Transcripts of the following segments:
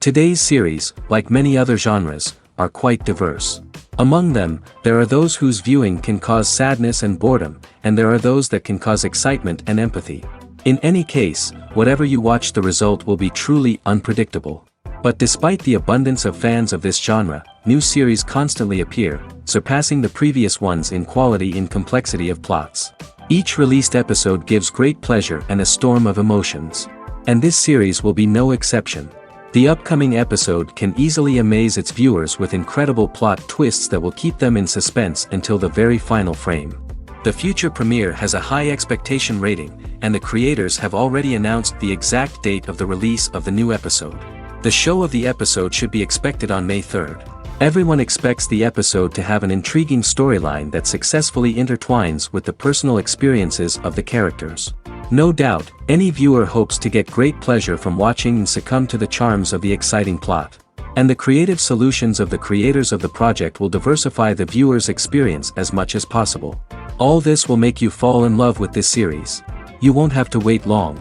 Today's series, like many other genres, are quite diverse. Among them, there are those whose viewing can cause sadness and boredom, and there are those that can cause excitement and empathy. In any case, whatever you watch, the result will be truly unpredictable. But despite the abundance of fans of this genre, new series constantly appear, surpassing the previous ones in quality and complexity of plots. Each released episode gives great pleasure and a storm of emotions. And this series will be no exception. The upcoming episode can easily amaze its viewers with incredible plot twists that will keep them in suspense until the very final frame. The future premiere has a high expectation rating, and the creators have already announced the exact date of the release of the new episode. The show of the episode should be expected on May 3rd. Everyone expects the episode to have an intriguing storyline that successfully intertwines with the personal experiences of the characters. No doubt, any viewer hopes to get great pleasure from watching and succumb to the charms of the exciting plot. And the creative solutions of the creators of the project will diversify the viewer's experience as much as possible. All this will make you fall in love with this series. You won't have to wait long.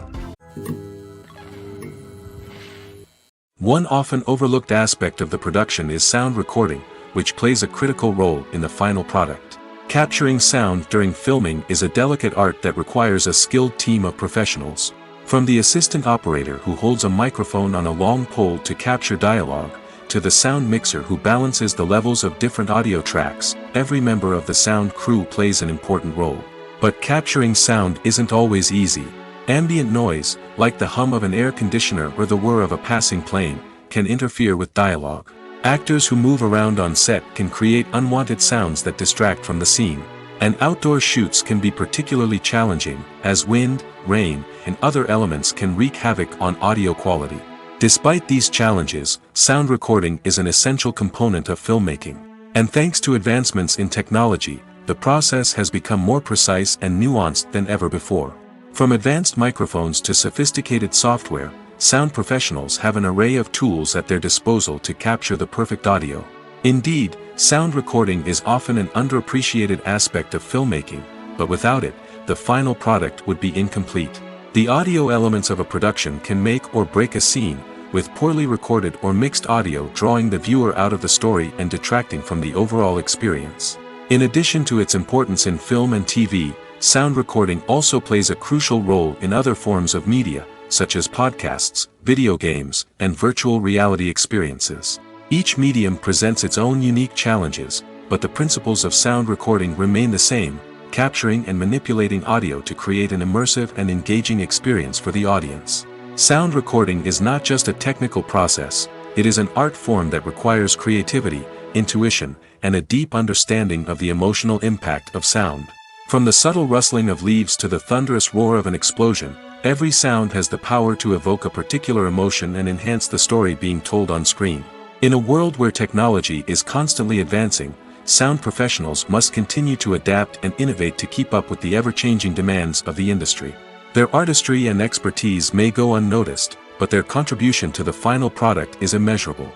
One often overlooked aspect of the production is sound recording, which plays a critical role in the final product. Capturing sound during filming is a delicate art that requires a skilled team of professionals. From the assistant operator who holds a microphone on a long pole to capture dialogue, to the sound mixer who balances the levels of different audio tracks, every member of the sound crew plays an important role. But capturing sound isn't always easy. Ambient noise, like the hum of an air conditioner or the whir of a passing plane, can interfere with dialogue. Actors who move around on set can create unwanted sounds that distract from the scene. And outdoor shoots can be particularly challenging, as wind, rain, and other elements can wreak havoc on audio quality. Despite these challenges, sound recording is an essential component of filmmaking. And thanks to advancements in technology, the process has become more precise and nuanced than ever before. From advanced microphones to sophisticated software, sound professionals have an array of tools at their disposal to capture the perfect audio. Indeed, sound recording is often an underappreciated aspect of filmmaking, but without it, the final product would be incomplete. The audio elements of a production can make or break a scene, with poorly recorded or mixed audio drawing the viewer out of the story and detracting from the overall experience. In addition to its importance in film and TV, sound recording also plays a crucial role in other forms of media, such as podcasts, video games, and virtual reality experiences. Each medium presents its own unique challenges, but the principles of sound recording remain the same, capturing and manipulating audio to create an immersive and engaging experience for the audience. Sound recording is not just a technical process, it is an art form that requires creativity, intuition, and a deep understanding of the emotional impact of sound. From the subtle rustling of leaves to the thunderous roar of an explosion, every sound has the power to evoke a particular emotion and enhance the story being told on screen. In a world where technology is constantly advancing, sound professionals must continue to adapt and innovate to keep up with the ever-changing demands of the industry. Their artistry and expertise may go unnoticed, but their contribution to the final product is immeasurable.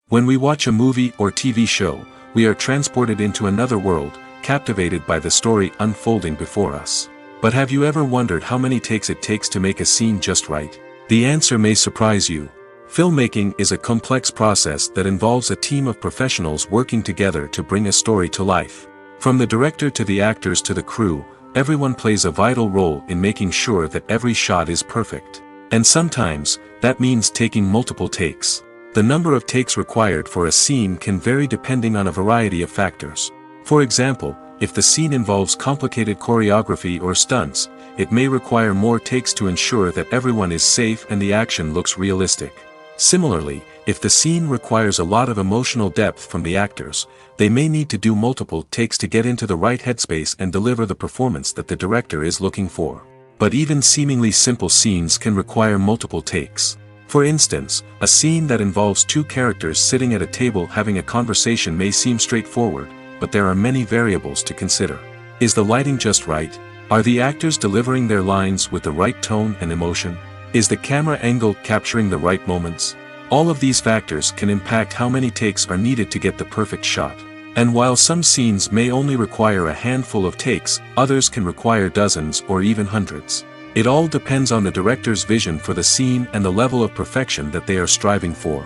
When we watch a movie or TV show, we are transported into another world, captivated by the story unfolding before us. But have you ever wondered how many takes it takes to make a scene just right? The answer may surprise you. Filmmaking is a complex process that involves a team of professionals working together to bring a story to life. From the director to the actors to the crew, everyone plays a vital role in making sure that every shot is perfect. And sometimes, that means taking multiple takes. The number of takes required for a scene can vary depending on a variety of factors. For example, if the scene involves complicated choreography or stunts, it may require more takes to ensure that everyone is safe and the action looks realistic. Similarly, if the scene requires a lot of emotional depth from the actors, they may need to do multiple takes to get into the right headspace and deliver the performance that the director is looking for. But even seemingly simple scenes can require multiple takes. For instance, a scene that involves two characters sitting at a table having a conversation may seem straightforward, but there are many variables to consider. Is the lighting just right? Are the actors delivering their lines with the right tone and emotion? Is the camera angle capturing the right moments? All of these factors can impact how many takes are needed to get the perfect shot. And while some scenes may only require a handful of takes, others can require dozens or even hundreds. It all depends on the director's vision for the scene and the level of perfection that they are striving for.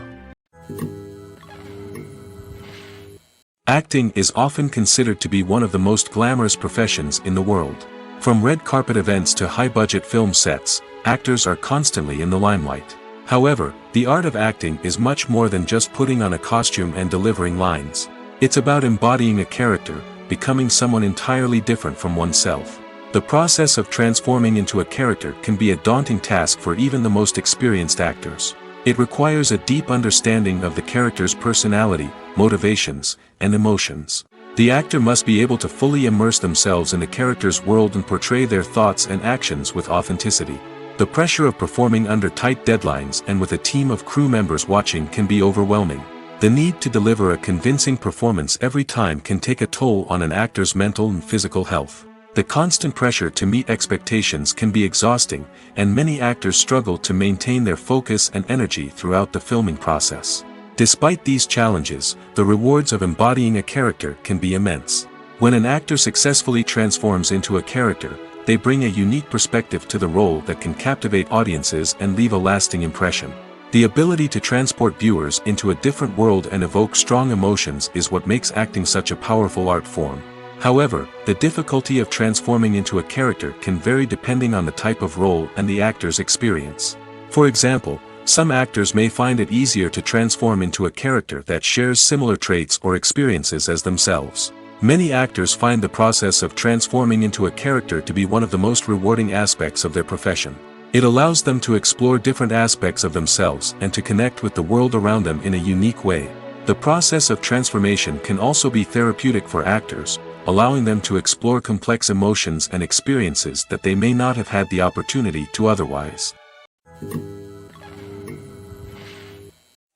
Acting is often considered to be one of the most glamorous professions in the world. From red carpet events to high-budget film sets, actors are constantly in the limelight. However, the art of acting is much more than just putting on a costume and delivering lines. It's about embodying a character, becoming someone entirely different from oneself. The process of transforming into a character can be a daunting task for even the most experienced actors. It requires a deep understanding of the character's personality, motivations, and emotions. The actor must be able to fully immerse themselves in the character's world and portray their thoughts and actions with authenticity. The pressure of performing under tight deadlines and with a team of crew members watching can be overwhelming. The need to deliver a convincing performance every time can take a toll on an actor's mental and physical health. The constant pressure to meet expectations can be exhausting, and many actors struggle to maintain their focus and energy throughout the filming process. Despite these challenges, the rewards of embodying a character can be immense. When an actor successfully transforms into a character, they bring a unique perspective to the role that can captivate audiences and leave a lasting impression. The ability to transport viewers into a different world and evoke strong emotions is what makes acting such a powerful art form. However, the difficulty of transforming into a character can vary depending on the type of role and the actor's experience. For example, some actors may find it easier to transform into a character that shares similar traits or experiences as themselves. Many actors find the process of transforming into a character to be one of the most rewarding aspects of their profession. It allows them to explore different aspects of themselves and to connect with the world around them in a unique way. The process of transformation can also be therapeutic for actors, allowing them to explore complex emotions and experiences that they may not have had the opportunity to otherwise.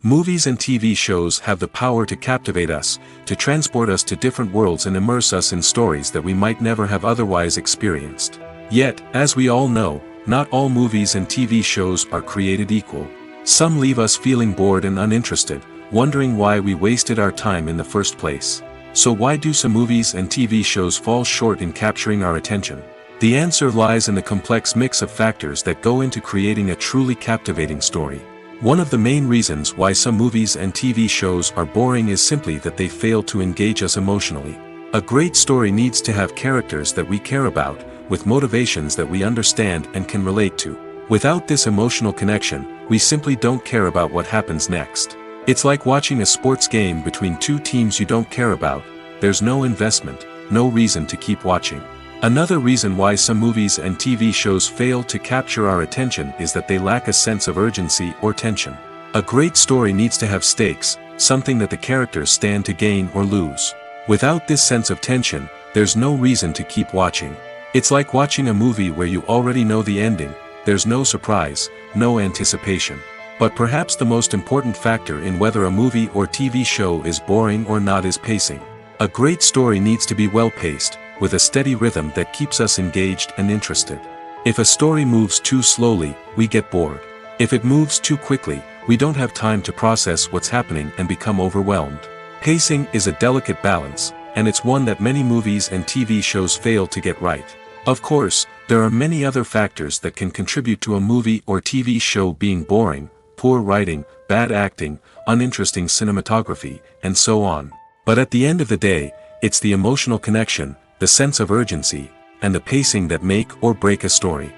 Movies and TV shows have the power to captivate us, to transport us to different worlds and immerse us in stories that we might never have otherwise experienced. Yet, as we all know, not all movies and TV shows are created equal. Some leave us feeling bored and uninterested, wondering why we wasted our time in the first place. So why do some movies and TV shows fall short in capturing our attention? The answer lies in the complex mix of factors that go into creating a truly captivating story. One of the main reasons why some movies and TV shows are boring is simply that they fail to engage us emotionally. A great story needs to have characters that we care about, with motivations that we understand and can relate to. Without this emotional connection, we simply don't care about what happens next. It's like watching a sports game between two teams you don't care about. There's no investment, no reason to keep watching. Another reason why some movies and TV shows fail to capture our attention is that they lack a sense of urgency or tension. A great story needs to have stakes, something that the characters stand to gain or lose. Without this sense of tension, there's no reason to keep watching. It's like watching a movie where you already know the ending. There's no surprise, no anticipation. But perhaps the most important factor in whether a movie or TV show is boring or not is pacing. A great story needs to be well-paced, with a steady rhythm that keeps us engaged and interested. If a story moves too slowly, we get bored. If it moves too quickly, we don't have time to process what's happening and become overwhelmed. Pacing is a delicate balance, and it's one that many movies and TV shows fail to get right. Of course, there are many other factors that can contribute to a movie or TV show being boring: poor writing, bad acting, uninteresting cinematography, and so on. But at the end of the day, it's the emotional connection, the sense of urgency, and the pacing that make or break a story.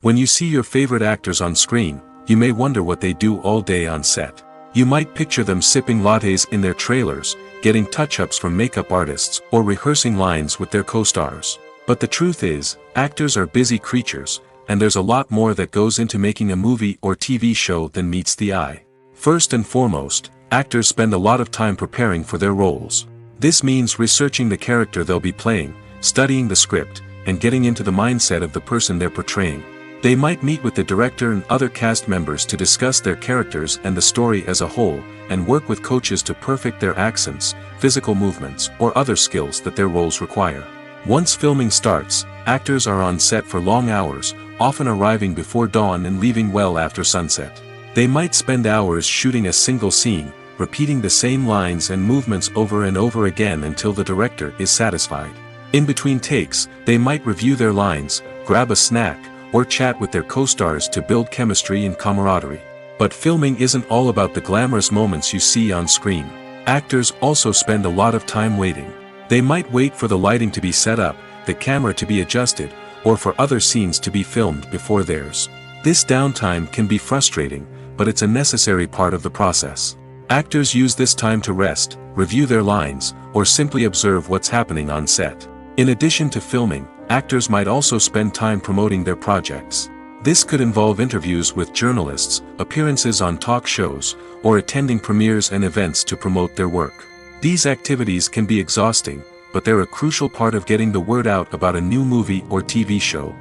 When you see your favorite actors on screen, you may wonder what they do all day on set. You might picture them sipping lattes in their trailers, getting touch-ups from makeup artists, or rehearsing lines with their co-stars. But the truth is, actors are busy creatures, and there's a lot more that goes into making a movie or TV show than meets the eye. First and foremost, actors spend a lot of time preparing for their roles. This means researching the character they'll be playing, studying the script, and getting into the mindset of the person they're portraying. They might meet with the director and other cast members to discuss their characters and the story as a whole, and work with coaches to perfect their accents, physical movements, or other skills that their roles require. Once filming starts, actors are on set for long hours, often arriving before dawn and leaving well after sunset. They might spend hours shooting a single scene, repeating the same lines and movements over and over again until the director is satisfied. In between takes, they might review their lines, grab a snack, or chat with their co-stars to build chemistry and camaraderie. But filming isn't all about the glamorous moments you see on screen. Actors also spend a lot of time waiting. They might wait for the lighting to be set up, the camera to be adjusted, or for other scenes to be filmed before theirs. This downtime can be frustrating, but it's a necessary part of the process. Actors use this time to rest, review their lines, or simply observe what's happening on set. In addition to filming, actors might also spend time promoting their projects. This could involve interviews with journalists, appearances on talk shows, or attending premieres and events to promote their work. These activities can be exhausting, but they're a crucial part of getting the word out about a new movie or TV show.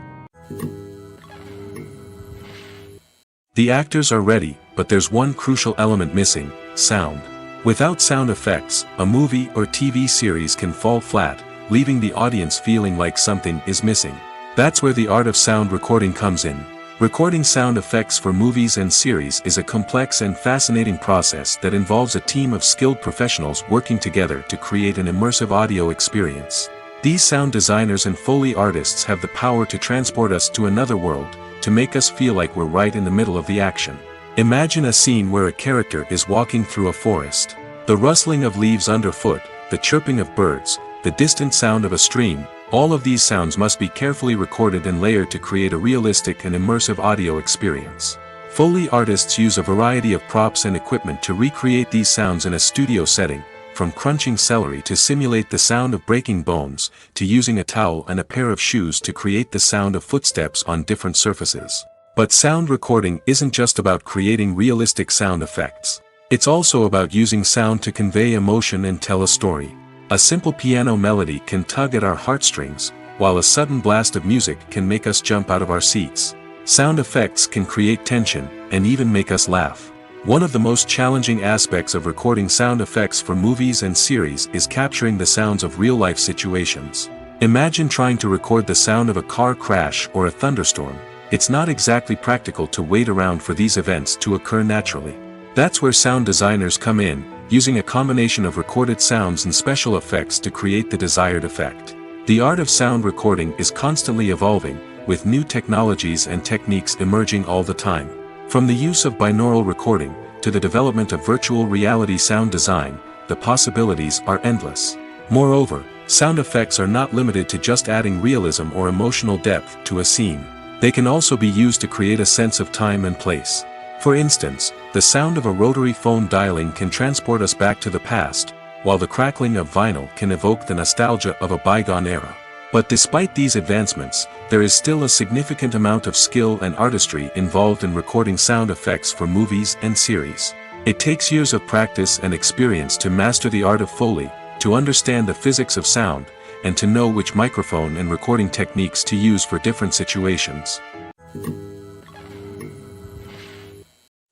The actors are ready, but there's one crucial element missing: sound. Without sound effects, a movie or TV series can fall flat, leaving the audience feeling like something is missing. That's where the art of sound recording comes in. Recording sound effects for movies and series is a complex and fascinating process that involves a team of skilled professionals working together to create an immersive audio experience. These sound designers and Foley artists have the power to transport us to another world, to make us feel like we're right in the middle of the action. Imagine a scene where a character is walking through a forest. The rustling of leaves underfoot, the chirping of birds, the distant sound of a stream, all of these sounds must be carefully recorded and layered to create a realistic and immersive audio experience. Foley artists use a variety of props and equipment to recreate these sounds in a studio setting, from crunching celery to simulate the sound of breaking bones, to using a towel and a pair of shoes to create the sound of footsteps on different surfaces. But sound recording isn't just about creating realistic sound effects. It's also about using sound to convey emotion and tell a story. A simple piano melody can tug at our heartstrings, while a sudden blast of music can make us jump out of our seats. Sound effects can create tension, and even make us laugh. One of the most challenging aspects of recording sound effects for movies and series is capturing the sounds of real-life situations. Imagine trying to record the sound of a car crash or a thunderstorm. It's not exactly practical to wait around for these events to occur naturally. That's where sound designers come in, using a combination of recorded sounds and special effects to create the desired effect. The art of sound recording is constantly evolving, with new technologies and techniques emerging all the time. From the use of binaural recording, to the development of virtual reality sound design, the possibilities are endless. Moreover, sound effects are not limited to just adding realism or emotional depth to a scene. They can also be used to create a sense of time and place. For instance, the sound of a rotary phone dialing can transport us back to the past, while the crackling of vinyl can evoke the nostalgia of a bygone era. But despite these advancements, there is still a significant amount of skill and artistry involved in recording sound effects for movies and series. It takes years of practice and experience to master the art of Foley, to understand the physics of sound, and to know which microphone and recording techniques to use for different situations.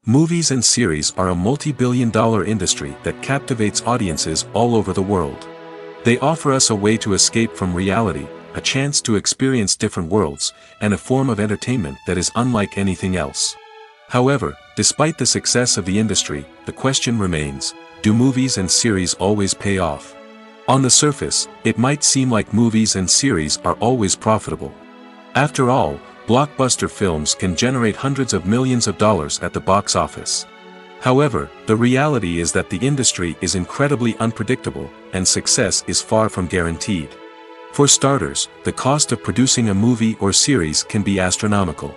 Movies and series are a multi-billion-dollar industry that captivates audiences all over the world. They offer us a way to escape from reality, a chance to experience different worlds, and a form of entertainment that is unlike anything else. However, despite the success of the industry, the question remains: do movies and series always pay off? On the surface, it might seem like movies and series are always profitable. After all, blockbuster films can generate hundreds of millions of dollars at the box office. However, the reality is that the industry is incredibly unpredictable, and success is far from guaranteed. For starters, the cost of producing a movie or series can be astronomical.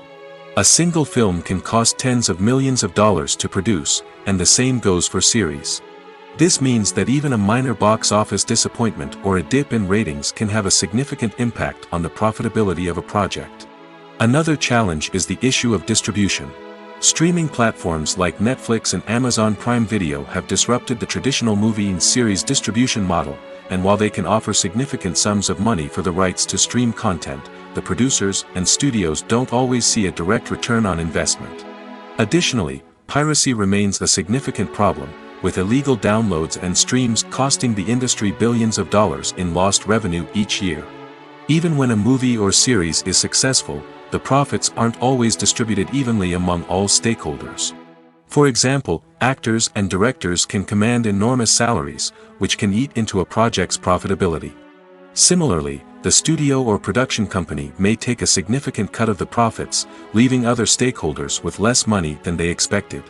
A single film can cost tens of millions of dollars to produce, and the same goes for series. This means that even a minor box office disappointment or a dip in ratings can have a significant impact on the profitability of a project. Another challenge is the issue of distribution. Streaming platforms like Netflix and Amazon Prime Video have disrupted the traditional movie and series distribution model, and while they can offer significant sums of money for the rights to stream content, the producers and studios don't always see a direct return on investment. Additionally, piracy remains a significant problem, with illegal downloads and streams costing the industry billions of dollars in lost revenue each year. Even when a movie or series is successful, the profits aren't always distributed evenly among all stakeholders. For example, actors and directors can command enormous salaries, which can eat into a project's profitability. Similarly, the studio or production company may take a significant cut of the profits, leaving other stakeholders with less money than they expected.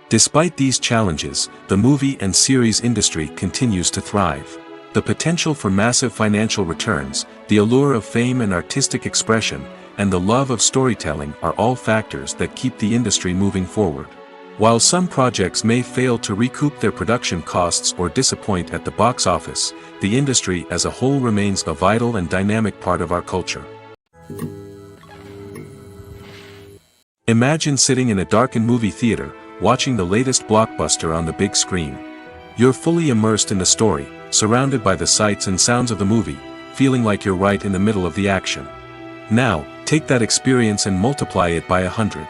Despite these challenges, the movie and series industry continues to thrive. The potential for massive financial returns, the allure of fame and artistic expression, and the love of storytelling are all factors that keep the industry moving forward. While some projects may fail to recoup their production costs or disappoint at the box office, the industry as a whole remains a vital and dynamic part of our culture. Imagine sitting in a darkened movie theater, watching the latest blockbuster on the big screen. You're fully immersed in the story, surrounded by the sights and sounds of the movie, feeling like you're right in the middle of the action. Now, take that experience and multiply it by 100.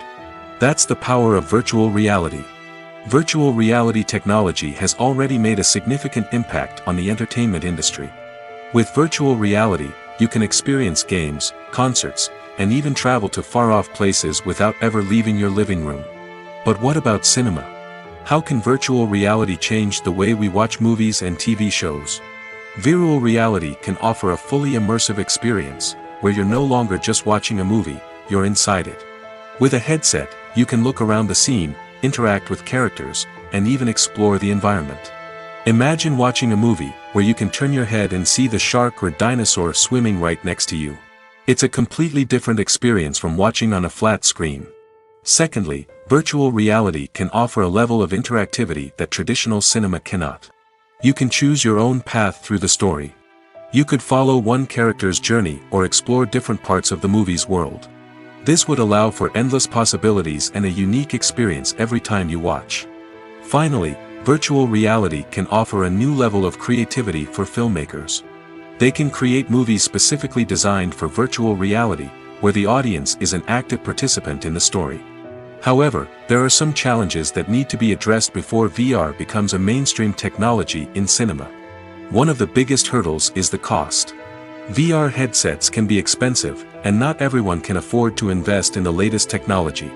That's the power of virtual reality. Virtual reality technology has already made a significant impact on the entertainment industry. With virtual reality, you can experience games, concerts, and even travel to far-off places without ever leaving your living room. But what about cinema? How can virtual reality change the way we watch movies and TV shows? Virtual reality can offer a fully immersive experience, where you're no longer just watching a movie, you're inside it. With a headset, you can look around the scene, interact with characters, and even explore the environment. Imagine watching a movie where you can turn your head and see the shark or dinosaur swimming right next to you. It's a completely different experience from watching on a flat screen. Secondly, virtual reality can offer a level of interactivity that traditional cinema cannot. You can choose your own path through the story. You could follow one character's journey or explore different parts of the movie's world. This would allow for endless possibilities and a unique experience every time you watch. Finally, virtual reality can offer a new level of creativity for filmmakers. They can create movies specifically designed for virtual reality, where the audience is an active participant in the story. However, there are some challenges that need to be addressed before VR becomes a mainstream technology in cinema. One of the biggest hurdles is the cost. VR headsets can be expensive, and not everyone can afford to invest in the latest technology.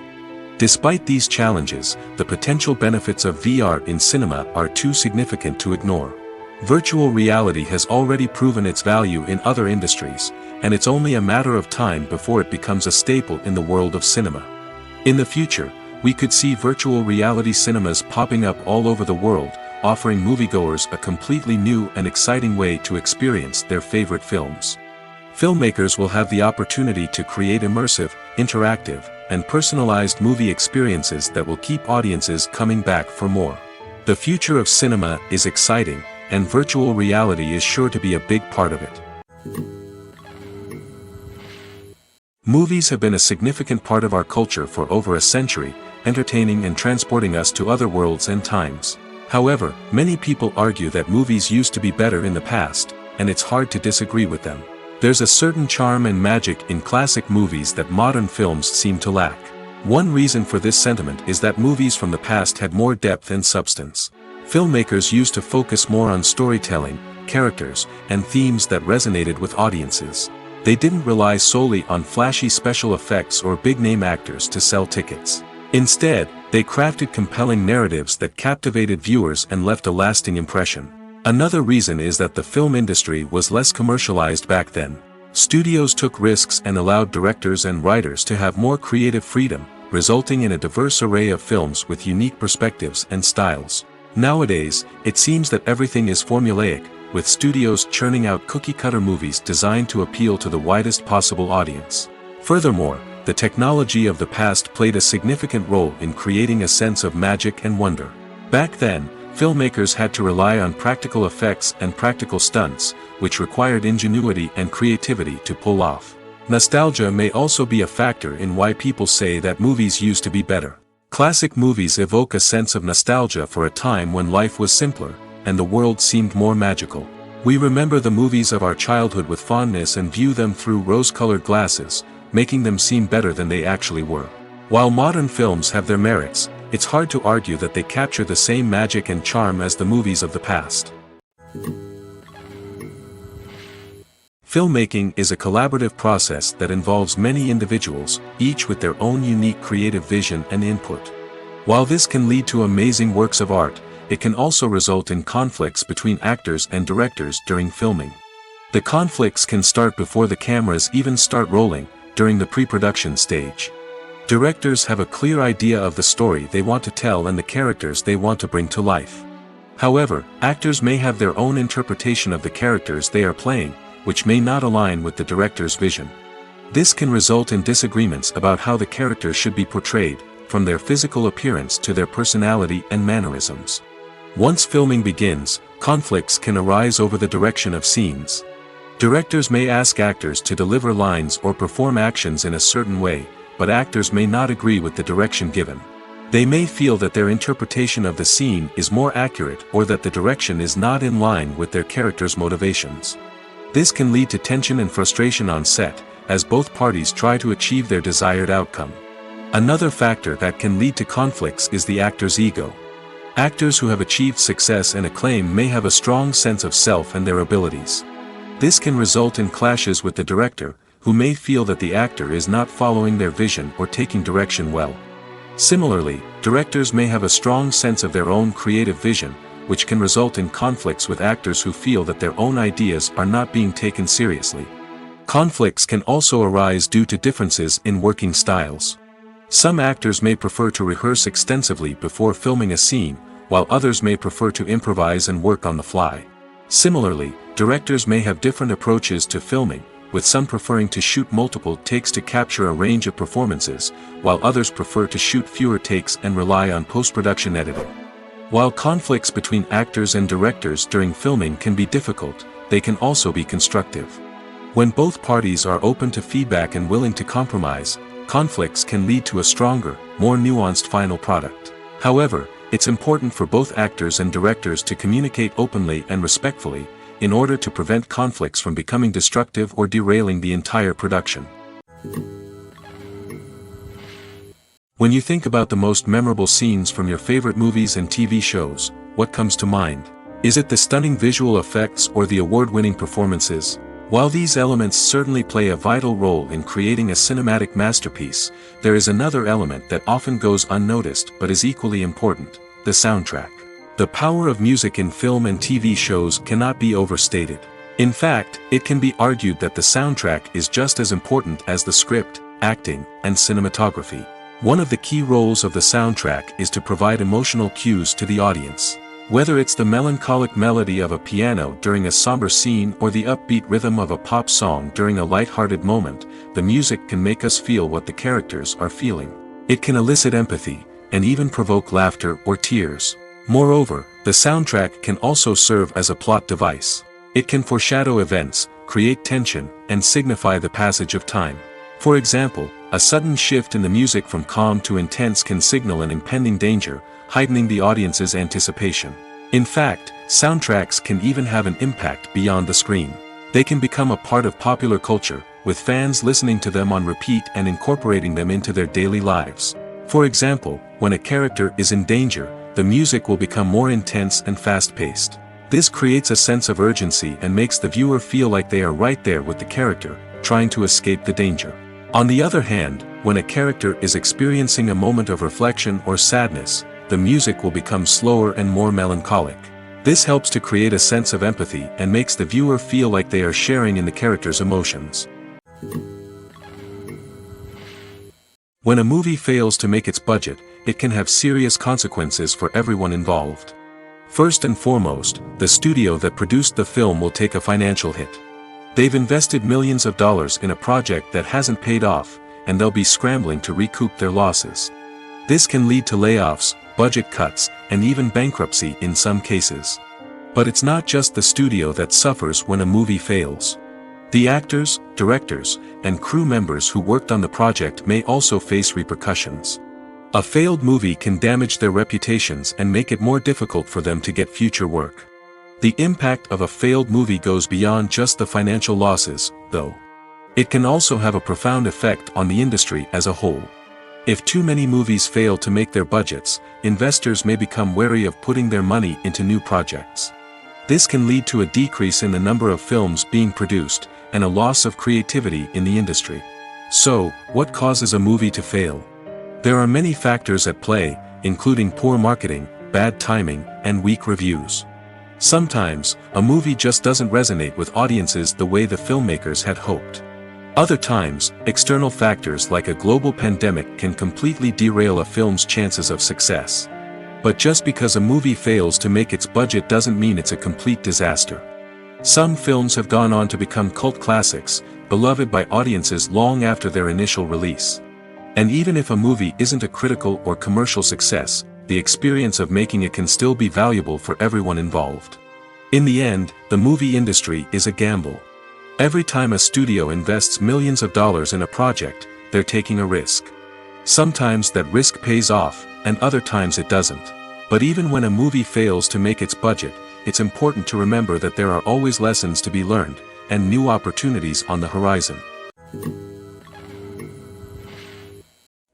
Despite these challenges, the potential benefits of VR in cinema are too significant to ignore. Virtual reality has already proven its value in other industries, and it's only a matter of time before it becomes a staple in the world of cinema. In the future, we could see virtual reality cinemas popping up all over the world, offering moviegoers a completely new and exciting way to experience their favorite films. Filmmakers will have the opportunity to create immersive, interactive, and personalized movie experiences that will keep audiences coming back for more. The future of cinema is exciting, and virtual reality is sure to be a big part of it. Movies have been a significant part of our culture for over a century, entertaining and transporting us to other worlds and times. However, many people argue that movies used to be better in the past, and it's hard to disagree with them. There's a certain charm and magic in classic movies that modern films seem to lack. One reason for this sentiment is that movies from the past had more depth and substance. Filmmakers used to focus more on storytelling, characters, and themes that resonated with audiences. They didn't rely solely on flashy special effects or big-name actors to sell tickets. Instead, they crafted compelling narratives that captivated viewers and left a lasting impression. Another reason is that the film industry was less commercialized back then. Studios took risks and allowed directors and writers to have more creative freedom, resulting in a diverse array of films with unique perspectives and styles. Nowadays, it seems that everything is formulaic, with studios churning out cookie-cutter movies designed to appeal to the widest possible audience. Furthermore, the technology of the past played a significant role in creating a sense of magic and wonder. Back then, filmmakers had to rely on practical effects and practical stunts, which required ingenuity and creativity to pull off. Nostalgia may also be a factor in why people say that movies used to be better. Classic movies evoke a sense of nostalgia for a time when life was simpler, and the world seemed more magical. We remember the movies of our childhood with fondness and view them through rose-colored glasses, making them seem better than they actually were. While modern films have their merits, it's hard to argue that they capture the same magic and charm as the movies of the past. Filmmaking is a collaborative process that involves many individuals, each with their own unique creative vision and input. While this can lead to amazing works of art, it can also result in conflicts between actors and directors during filming. The conflicts can start before the cameras even start rolling, during the pre-production stage. Directors have a clear idea of the story they want to tell and the characters they want to bring to life. However, actors may have their own interpretation of the characters they are playing, which may not align with the director's vision. This can result in disagreements about how the characters should be portrayed, from their physical appearance to their personality and mannerisms. Once filming begins, conflicts can arise over the direction of scenes. Directors may ask actors to deliver lines or perform actions in a certain way, but actors may not agree with the direction given. They may feel that their interpretation of the scene is more accurate or that the direction is not in line with their character's motivations. This can lead to tension and frustration on set, as both parties try to achieve their desired outcome. Another factor that can lead to conflicts is the actor's ego. Actors who have achieved success and acclaim may have a strong sense of self and their abilities. This can result in clashes with the director, who may feel that the actor is not following their vision or taking direction well. Similarly, directors may have a strong sense of their own creative vision, which can result in conflicts with actors who feel that their own ideas are not being taken seriously. Conflicts can also arise due to differences in working styles. Some actors may prefer to rehearse extensively before filming a scene, while others may prefer to improvise and work on the fly. Similarly, directors may have different approaches to filming, with some preferring to shoot multiple takes to capture a range of performances, while others prefer to shoot fewer takes and rely on post-production editing. While conflicts between actors and directors during filming can be difficult, they can also be constructive. When both parties are open to feedback and willing to compromise, conflicts can lead to a stronger, more nuanced final product. However, it's important for both actors and directors to communicate openly and respectfully, in order to prevent conflicts from becoming destructive or derailing the entire production. When you think about the most memorable scenes from your favorite movies and TV shows, what comes to mind? Is it the stunning visual effects or the award-winning performances? While these elements certainly play a vital role in creating a cinematic masterpiece, there is another element that often goes unnoticed but is equally important: the soundtrack. The power of music in film and TV shows cannot be overstated. In fact, it can be argued that the soundtrack is just as important as the script, acting, and cinematography. One of the key roles of the soundtrack is to provide emotional cues to the audience. Whether it's the melancholic melody of a piano during a somber scene or the upbeat rhythm of a pop song during a light-hearted moment, the music can make us feel what the characters are feeling. It can elicit empathy, and even provoke laughter or tears. Moreover, the soundtrack can also serve as a plot device. It can foreshadow events, create tension, and signify the passage of time. For example, a sudden shift in the music from calm to intense can signal an impending danger, heightening the audience's anticipation. In fact, soundtracks can even have an impact beyond the screen. They can become a part of popular culture, with fans listening to them on repeat and incorporating them into their daily lives. For example, when a character is in danger, the music will become more intense and fast-paced. This creates a sense of urgency and makes the viewer feel like they are right there with the character, trying to escape the danger. On the other hand, when a character is experiencing a moment of reflection or sadness, the music will become slower and more melancholic. This helps to create a sense of empathy and makes the viewer feel like they are sharing in the character's emotions. When a movie fails to make its budget, it can have serious consequences for everyone involved. First and foremost, the studio that produced the film will take a financial hit. They've invested millions of dollars in a project that hasn't paid off, and they'll be scrambling to recoup their losses. This can lead to layoffs, budget cuts, and even bankruptcy in some cases. But it's not just the studio that suffers when a movie fails. The actors, directors, and crew members who worked on the project may also face repercussions. A failed movie can damage their reputations and make it more difficult for them to get future work. The impact of a failed movie goes beyond just the financial losses, though. It can also have a profound effect on the industry as a whole. If too many movies fail to make their budgets, investors may become wary of putting their money into new projects. This can lead to a decrease in the number of films being produced, and a loss of creativity in the industry. So, what causes a movie to fail? There are many factors at play, including poor marketing, bad timing, and weak reviews. Sometimes, a movie just doesn't resonate with audiences the way the filmmakers had hoped. Other times, external factors like a global pandemic can completely derail a film's chances of success. But just because a movie fails to make its budget doesn't mean it's a complete disaster. Some films have gone on to become cult classics, beloved by audiences long after their initial release. And even if a movie isn't a critical or commercial success, the experience of making it can still be valuable for everyone involved. In the end, the movie industry is a gamble. Every time a studio invests millions of dollars in a project, they're taking a risk. Sometimes that risk pays off, and other times it doesn't. But even when a movie fails to make its budget, it's important to remember that there are always lessons to be learned, and new opportunities on the horizon.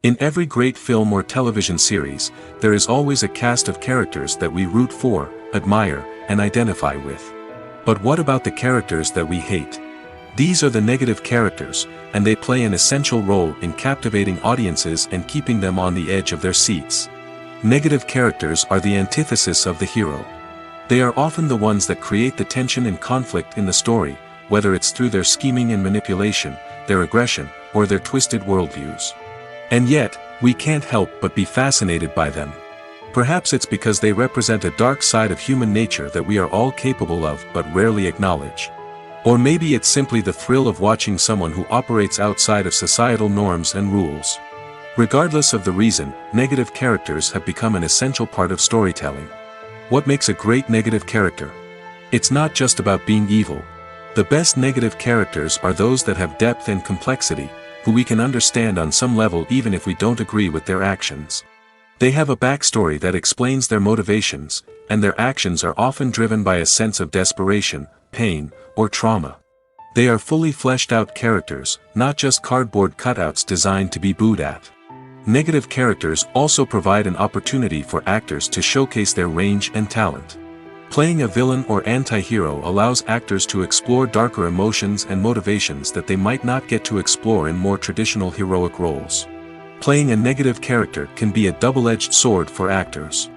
In every great film or television series, there is always a cast of characters that we root for, admire, and identify with. But what about the characters that we hate? These are the negative characters, and they play an essential role in captivating audiences and keeping them on the edge of their seats. Negative characters are the antithesis of the hero. They are often the ones that create the tension and conflict in the story, whether it's through their scheming and manipulation, their aggression, or their twisted worldviews. And yet, we can't help but be fascinated by them. Perhaps it's because they represent a dark side of human nature that we are all capable of but rarely acknowledge. Or maybe it's simply the thrill of watching someone who operates outside of societal norms and rules. Regardless of the reason, negative characters have become an essential part of storytelling. What makes a great negative character? It's not just about being evil. The best negative characters are those that have depth and complexity, who we can understand on some level even if we don't agree with their actions. They have a backstory that explains their motivations, and their actions are often driven by a sense of desperation, pain, or trauma. They are fully fleshed out characters, not just cardboard cutouts designed to be booed at. Negative characters also provide an opportunity for actors to showcase their range and talent. Playing a villain or anti-hero allows actors to explore darker emotions and motivations that they might not get to explore in more traditional heroic roles. Playing a negative character can be a double-edged sword for actors.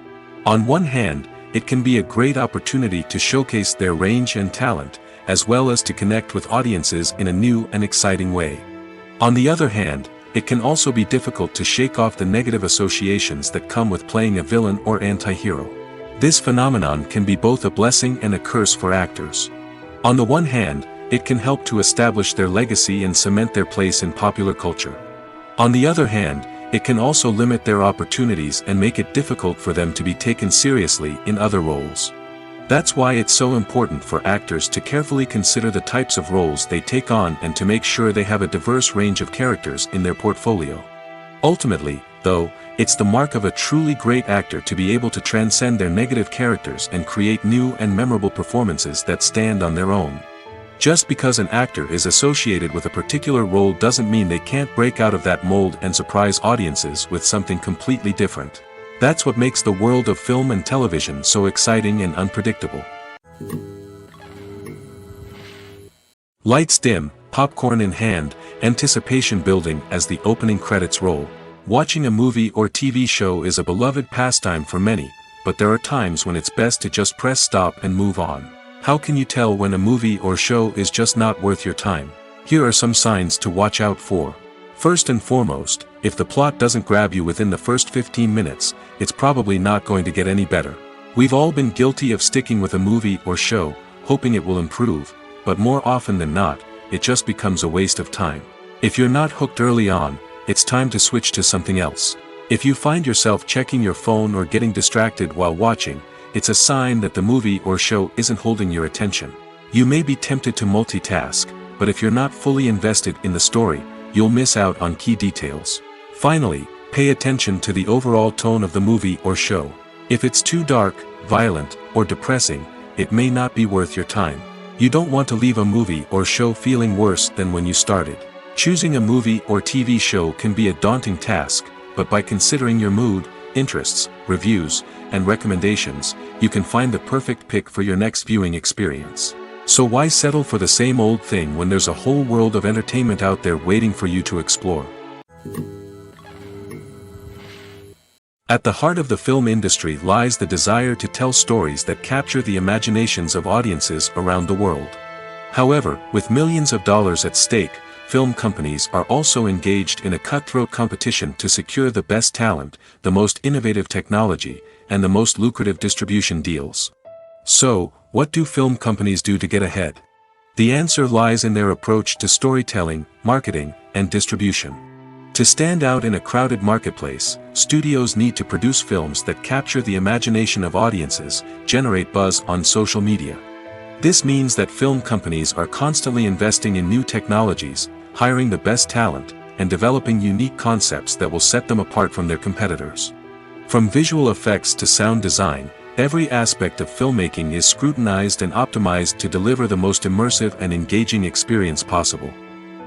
On one hand, it can be a great opportunity to showcase their range and talent, as well as to connect with audiences in a new and exciting way. On the other hand, it can also be difficult to shake off the negative associations that come with playing a villain or anti-hero. This phenomenon can be both a blessing and a curse for actors. On the one hand, it can help to establish their legacy and cement their place in popular culture. On the other hand, it can also limit their opportunities and make it difficult for them to be taken seriously in other roles. That's why it's so important for actors to carefully consider the types of roles they take on and to make sure they have a diverse range of characters in their portfolio. Ultimately, though, it's the mark of a truly great actor to be able to transcend their negative characters and create new and memorable performances that stand on their own. Just because an actor is associated with a particular role doesn't mean they can't break out of that mold and surprise audiences with something completely different. That's what makes the world of film and television so exciting and unpredictable. Lights dim, popcorn in hand, anticipation building as the opening credits roll. Watching a movie or TV show is a beloved pastime for many, but there are times when it's best to just press stop and move on. How can you tell when a movie or show is just not worth your time? Here are some signs to watch out for. First and foremost, if the plot doesn't grab you within the first 15 minutes, it's probably not going to get any better. We've all been guilty of sticking with a movie or show, hoping it will improve, but more often than not, it just becomes a waste of time. If you're not hooked early on, it's time to switch to something else. If you find yourself checking your phone or getting distracted while watching, it's a sign that the movie or show isn't holding your attention. You may be tempted to multitask, but if you're not fully invested in the story, you'll miss out on key details. Finally, pay attention to the overall tone of the movie or show. If it's too dark, violent, or depressing, it may not be worth your time. You don't want to leave a movie or show feeling worse than when you started. Choosing a movie or TV show can be a daunting task, but by considering your mood, interests, reviews, and recommendations, you can find the perfect pick for your next viewing experience. So why settle for the same old thing when there's a whole world of entertainment out there waiting for you to explore? At the heart of the film industry lies the desire to tell stories that capture the imaginations of audiences around the world. However, with millions of dollars at stake, film companies are also engaged in a cutthroat competition to secure the best talent, the most innovative technology, and the most lucrative distribution deals. So, what do film companies do to get ahead? The answer lies in their approach to storytelling, marketing, and distribution. To stand out in a crowded marketplace, studios need to produce films that capture the imagination of audiences, generate buzz on social media. This means that film companies are constantly investing in new technologies, hiring the best talent, and developing unique concepts that will set them apart from their competitors. From visual effects to sound design, every aspect of filmmaking is scrutinized and optimized to deliver the most immersive and engaging experience possible.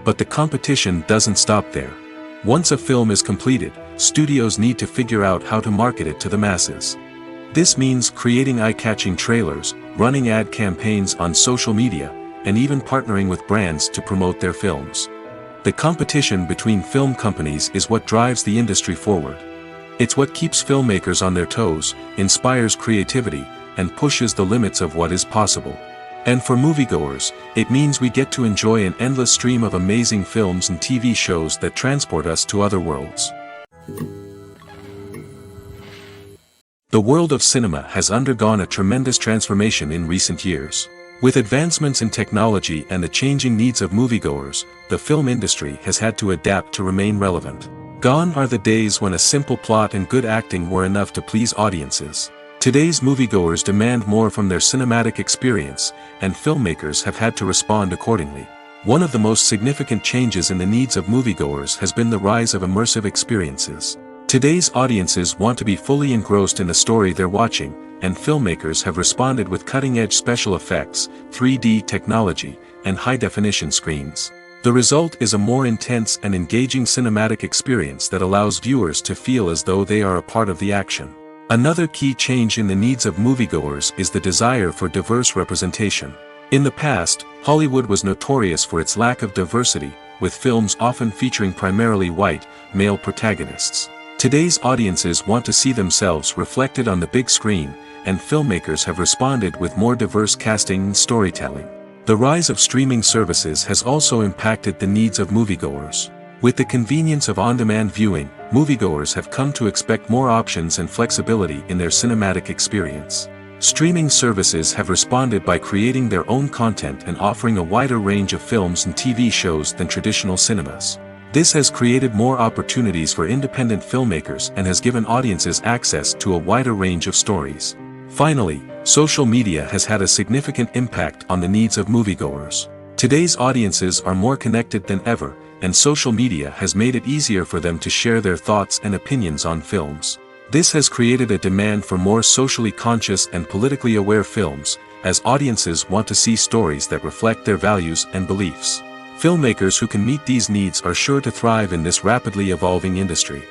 But the competition doesn't stop there. Once a film is completed, studios need to figure out how to market it to the masses. This means creating eye-catching trailers, running ad campaigns on social media, and even partnering with brands to promote their films. The competition between film companies is what drives the industry forward. It's what keeps filmmakers on their toes, inspires creativity, and pushes the limits of what is possible. And for moviegoers, it means we get to enjoy an endless stream of amazing films and TV shows that transport us to other worlds. The world of cinema has undergone a tremendous transformation in recent years. With advancements in technology and the changing needs of moviegoers, the film industry has had to adapt to remain relevant. Gone are the days when a simple plot and good acting were enough to please audiences. Today's moviegoers demand more from their cinematic experience, and filmmakers have had to respond accordingly. One of the most significant changes in the needs of moviegoers has been the rise of immersive experiences. Today's audiences want to be fully engrossed in the story they're watching, and filmmakers have responded with cutting-edge special effects, 3D technology, and high-definition screens. The result is a more intense and engaging cinematic experience that allows viewers to feel as though they are a part of the action. Another key change in the needs of moviegoers is the desire for diverse representation. In the past, Hollywood was notorious for its lack of diversity, with films often featuring primarily white, male protagonists. Today's audiences want to see themselves reflected on the big screen, and filmmakers have responded with more diverse casting and storytelling. The rise of streaming services has also impacted the needs of moviegoers. With the convenience of on-demand viewing, moviegoers have come to expect more options and flexibility in their cinematic experience. Streaming services have responded by creating their own content and offering a wider range of films and TV shows than traditional cinemas. This has created more opportunities for independent filmmakers and has given audiences access to a wider range of stories. Finally, social media has had a significant impact on the needs of moviegoers. Today's audiences are more connected than ever, and social media has made it easier for them to share their thoughts and opinions on films. This has created a demand for more socially conscious and politically aware films, as audiences want to see stories that reflect their values and beliefs. Filmmakers who can meet these needs are sure to thrive in this rapidly evolving industry.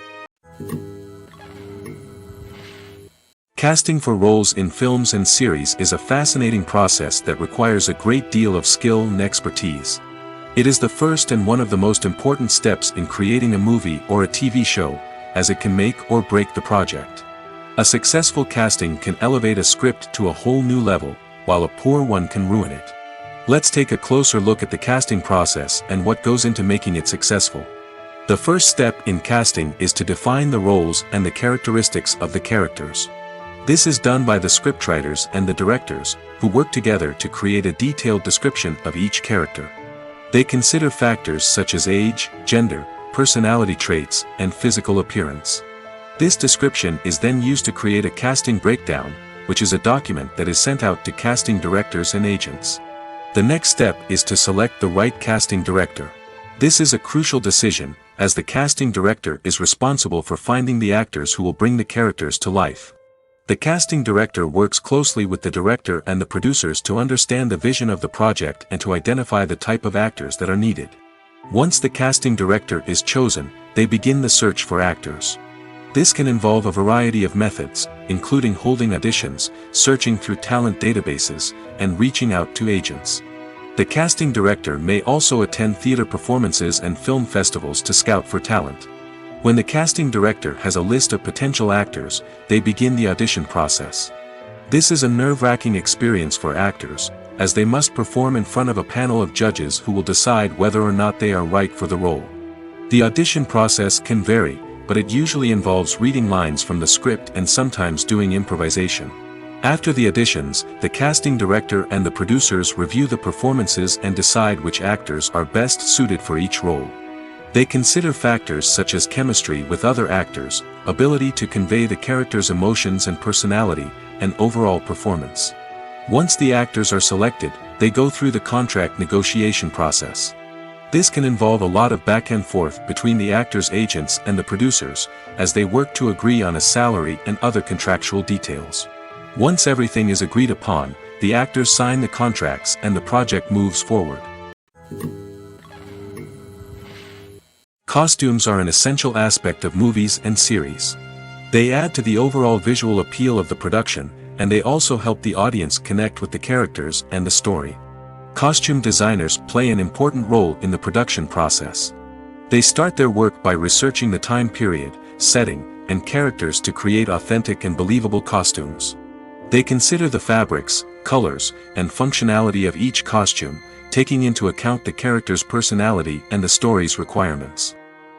Casting for roles in films and series is a fascinating process that requires a great deal of skill and expertise. It is the first and one of the most important steps in creating a movie or a TV show, as it can make or break the project. A successful casting can elevate a script to a whole new level, while a poor one can ruin it. Let's take a closer look at the casting process and what goes into making it successful. The first step in casting is to define the roles and the characteristics of the characters. This is done by the scriptwriters and the directors, who work together to create a detailed description of each character. They consider factors such as age, gender, personality traits, and physical appearance. This description is then used to create a casting breakdown, which is a document that is sent out to casting directors and agents. The next step is to select the right casting director. This is a crucial decision, as the casting director is responsible for finding the actors who will bring the characters to life. The casting director works closely with the director and the producers to understand the vision of the project and to identify the type of actors that are needed. Once the casting director is chosen, they begin the search for actors. This can involve a variety of methods, including holding auditions, searching through talent databases, and reaching out to agents. The casting director may also attend theater performances and film festivals to scout for talent. When the casting director has a list of potential actors, they begin the audition process. This is a nerve-wracking experience for actors, as they must perform in front of a panel of judges who will decide whether or not they are right for the role. The audition process can vary, but it usually involves reading lines from the script and sometimes doing improvisation. After the auditions, the casting director and the producers review the performances and decide which actors are best suited for each role. They consider factors such as chemistry with other actors, ability to convey the character's emotions and personality, and overall performance. Once the actors are selected, they go through the contract negotiation process. This can involve a lot of back and forth between the actors' agents and the producers, as they work to agree on a salary and other contractual details. Once everything is agreed upon, the actors sign the contracts and the project moves forward. Costumes are an essential aspect of movies and series. They add to the overall visual appeal of the production, and they also help the audience connect with the characters and the story. Costume designers play an important role in the production process. They start their work by researching the time period, setting, and characters to create authentic and believable costumes. They consider the fabrics, colors, and functionality of each costume, taking into account the character's personality and the story's requirements.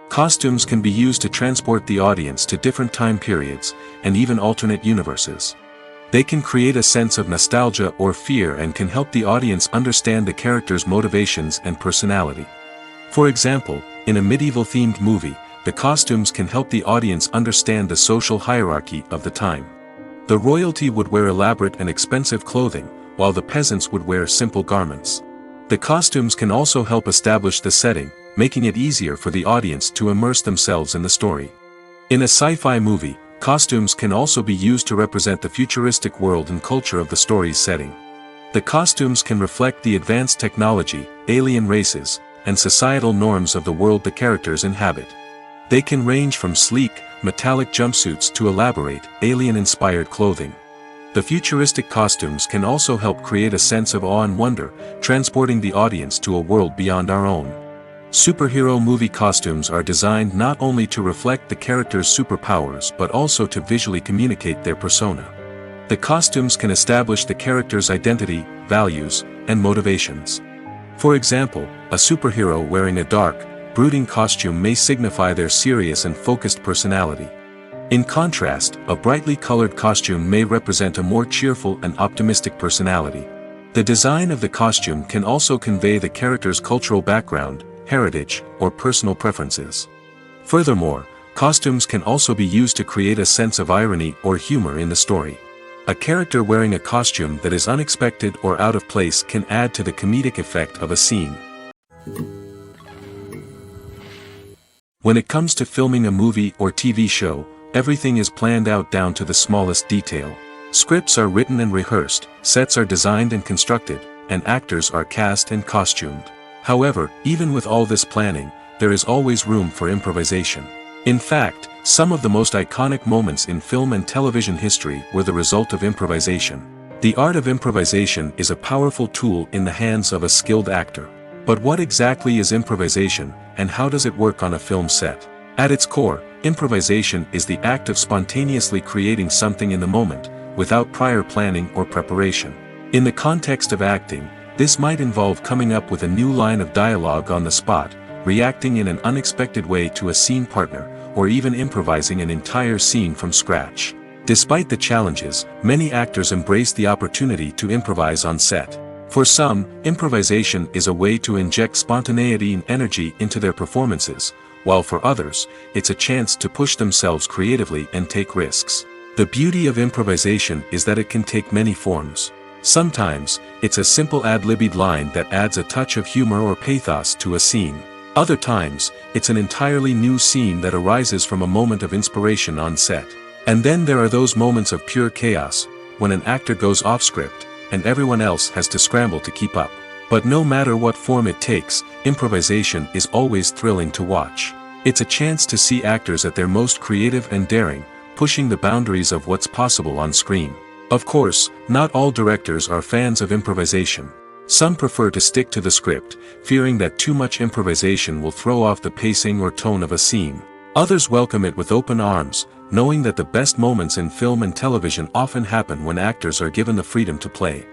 Costumes can be used to transport the audience to different time periods, and even alternate universes. They can create a sense of nostalgia or fear and can help the audience understand the character's motivations and personality. For example, in a medieval-themed movie, the costumes can help the audience understand the social hierarchy of the time. The royalty would wear elaborate and expensive clothing, while the peasants would wear simple garments. The costumes can also help establish the setting, making it easier for the audience to immerse themselves in the story. In a sci-fi movie, costumes can also be used to represent the futuristic world and culture of the story's setting. The costumes can reflect the advanced technology, alien races, and societal norms of the world the characters inhabit. They can range from sleek, metallic jumpsuits to elaborate, alien-inspired clothing. The futuristic costumes can also help create a sense of awe and wonder, transporting the audience to a world beyond our own. Superhero movie costumes are designed not only to reflect the character's superpowers but also to visually communicate their persona. The costumes can establish the character's identity, values, and motivations. For example, a superhero wearing a dark, brooding costume may signify their serious and focused personality. In contrast, a brightly colored costume may represent a more cheerful and optimistic personality. The design of the costume can also convey the character's cultural background, heritage, or personal preferences. Furthermore, costumes can also be used to create a sense of irony or humor in the story. A character wearing a costume that is unexpected or out of place can add to the comedic effect of a scene. When it comes to filming a movie or TV show, everything is planned out down to the smallest detail. Scripts are written and rehearsed, sets are designed and constructed, and actors are cast and costumed. However, even with all this planning, there is always room for improvisation. In fact, some of the most iconic moments in film and television history were the result of improvisation. The art of improvisation is a powerful tool in the hands of a skilled actor. But what exactly is improvisation, and how does it work on a film set? At its core, improvisation is the act of spontaneously creating something in the moment, without prior planning or preparation. In the context of acting, this might involve coming up with a new line of dialogue on the spot, reacting in an unexpected way to a scene partner, or even improvising an entire scene from scratch. Despite the challenges, many actors embrace the opportunity to improvise on set. For some, improvisation is a way to inject spontaneity and energy into their performances, while for others, it's a chance to push themselves creatively and take risks. The beauty of improvisation is that it can take many forms. Sometimes, it's a simple ad-libbed line that adds a touch of humor or pathos to a scene. Other times, it's an entirely new scene that arises from a moment of inspiration on set. And then there are those moments of pure chaos, when an actor goes off script, and everyone else has to scramble to keep up. But no matter what form it takes, improvisation is always thrilling to watch. It's a chance to see actors at their most creative and daring, pushing the boundaries of what's possible on screen. Of course, not all directors are fans of improvisation. Some prefer to stick to the script, fearing that too much improvisation will throw off the pacing or tone of a scene. Others welcome it with open arms, knowing that the best moments in film and television often happen when actors are given the freedom to play.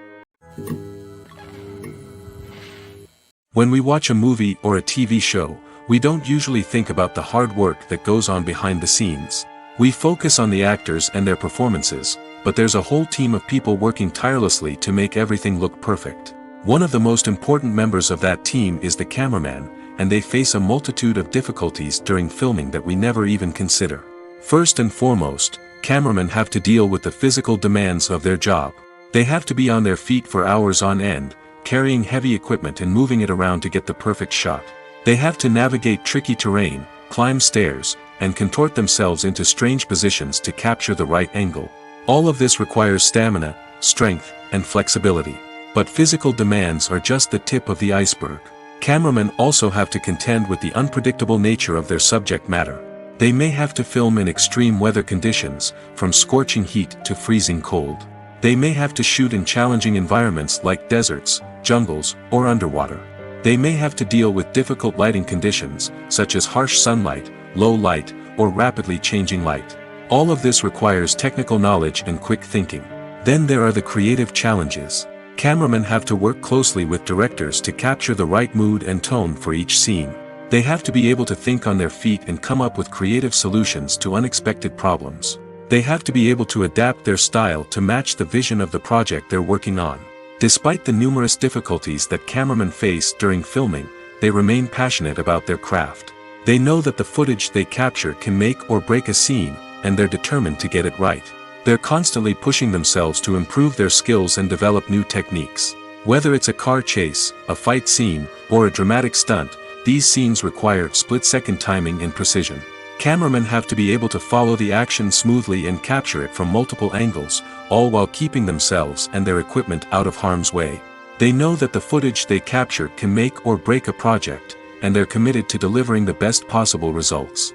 When we watch a movie or a TV show, we don't usually think about the hard work that goes on behind the scenes. We focus on the actors and their performances, but there's a whole team of people working tirelessly to make everything look perfect. One of the most important members of that team is the cameraman, and they face a multitude of difficulties during filming that we never even consider. First and foremost, cameramen have to deal with the physical demands of their job. They have to be on their feet for hours on end, carrying heavy equipment and moving it around to get the perfect shot. They have to navigate tricky terrain, climb stairs, and contort themselves into strange positions to capture the right angle. All of this requires stamina, strength, and flexibility. But physical demands are just the tip of the iceberg. Cameramen also have to contend with the unpredictable nature of their subject matter. They may have to film in extreme weather conditions, from scorching heat to freezing cold. They may have to shoot in challenging environments like deserts, jungles, or underwater. They may have to deal with difficult lighting conditions, such as harsh sunlight, low light, or rapidly changing light. All of this requires technical knowledge and quick thinking. Then there are the creative challenges. Cameramen have to work closely with directors to capture the right mood and tone for each scene. They have to be able to think on their feet and come up with creative solutions to unexpected problems. They have to be able to adapt their style to match the vision of the project they're working on. Despite the numerous difficulties that cameramen face during filming, they remain passionate about their craft. They know that the footage they capture can make or break a scene, and they're determined to get it right. They're constantly pushing themselves to improve their skills and develop new techniques. Whether it's a car chase, a fight scene, or a dramatic stunt, these scenes require split-second timing and precision. Cameramen have to be able to follow the action smoothly and capture it from multiple angles, all while keeping themselves and their equipment out of harm's way. They know that the footage they capture can make or break a project, and they're committed to delivering the best possible results.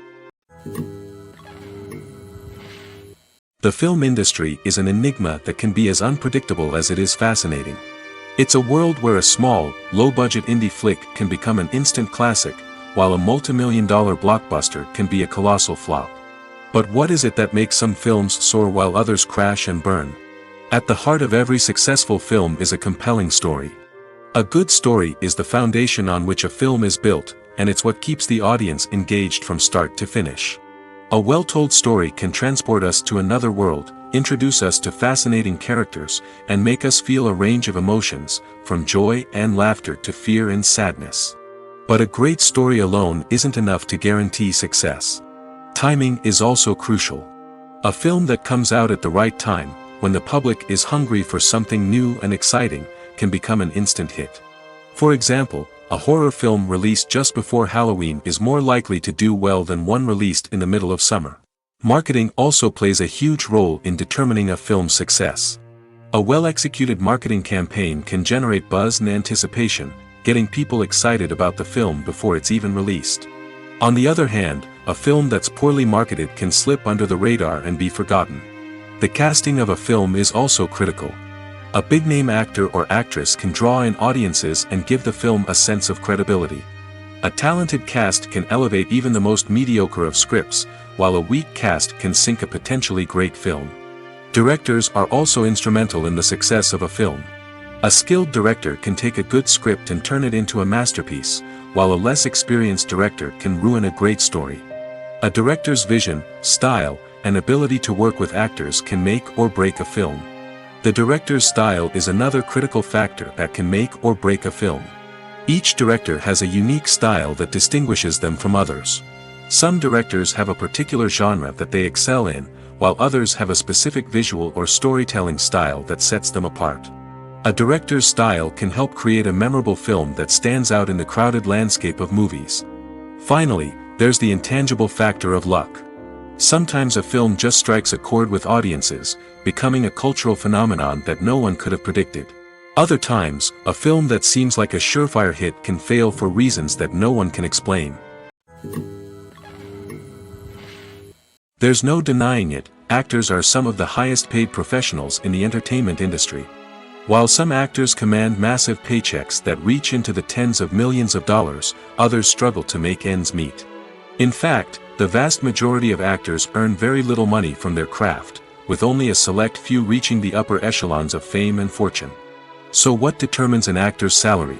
The film industry is an enigma that can be as unpredictable as it is fascinating. It's a world where a small, low-budget indie flick can become an instant classic, while a multi-million-dollar blockbuster can be a colossal flop. But what is it that makes some films soar while others crash and burn? At the heart of every successful film is a compelling story. A good story is the foundation on which a film is built, and it's what keeps the audience engaged from start to finish. A well-told story can transport us to another world, introduce us to fascinating characters, and make us feel a range of emotions, from joy and laughter to fear and sadness. But a great story alone isn't enough to guarantee success. Timing is also crucial. A film that comes out at the right time, when the public is hungry for something new and exciting, can become an instant hit. For example, a horror film released just before Halloween is more likely to do well than one released in the middle of summer. Marketing also plays a huge role in determining a film's success. A well-executed marketing campaign can generate buzz and anticipation, getting people excited about the film before it's even released. On the other hand, a film that's poorly marketed can slip under the radar and be forgotten. The casting of a film is also critical. A big-name actor or actress can draw in audiences and give the film a sense of credibility. A talented cast can elevate even the most mediocre of scripts, while a weak cast can sink a potentially great film. Directors are also instrumental in the success of a film. A skilled director can take a good script and turn it into a masterpiece, while a less experienced director can ruin a great story. A director's vision, style, and ability to work with actors can make or break a film. The director's style is another critical factor that can make or break a film. Each director has a unique style that distinguishes them from others. Some directors have a particular genre that they excel in, while others have a specific visual or storytelling style that sets them apart. A director's style can help create a memorable film that stands out in the crowded landscape of movies. Finally, there's the intangible factor of luck. Sometimes a film just strikes a chord with audiences, becoming a cultural phenomenon that no one could have predicted. Other times, a film that seems like a surefire hit can fail for reasons that no one can explain. There's no denying it, actors are some of the highest-paid professionals in the entertainment industry. While some actors command massive paychecks that reach into the tens of millions of dollars, others struggle to make ends meet. In fact, The vast majority of actors earn very little money from their craft, with only a select few reaching the upper echelons of fame and fortune. So what determines an actor's salary?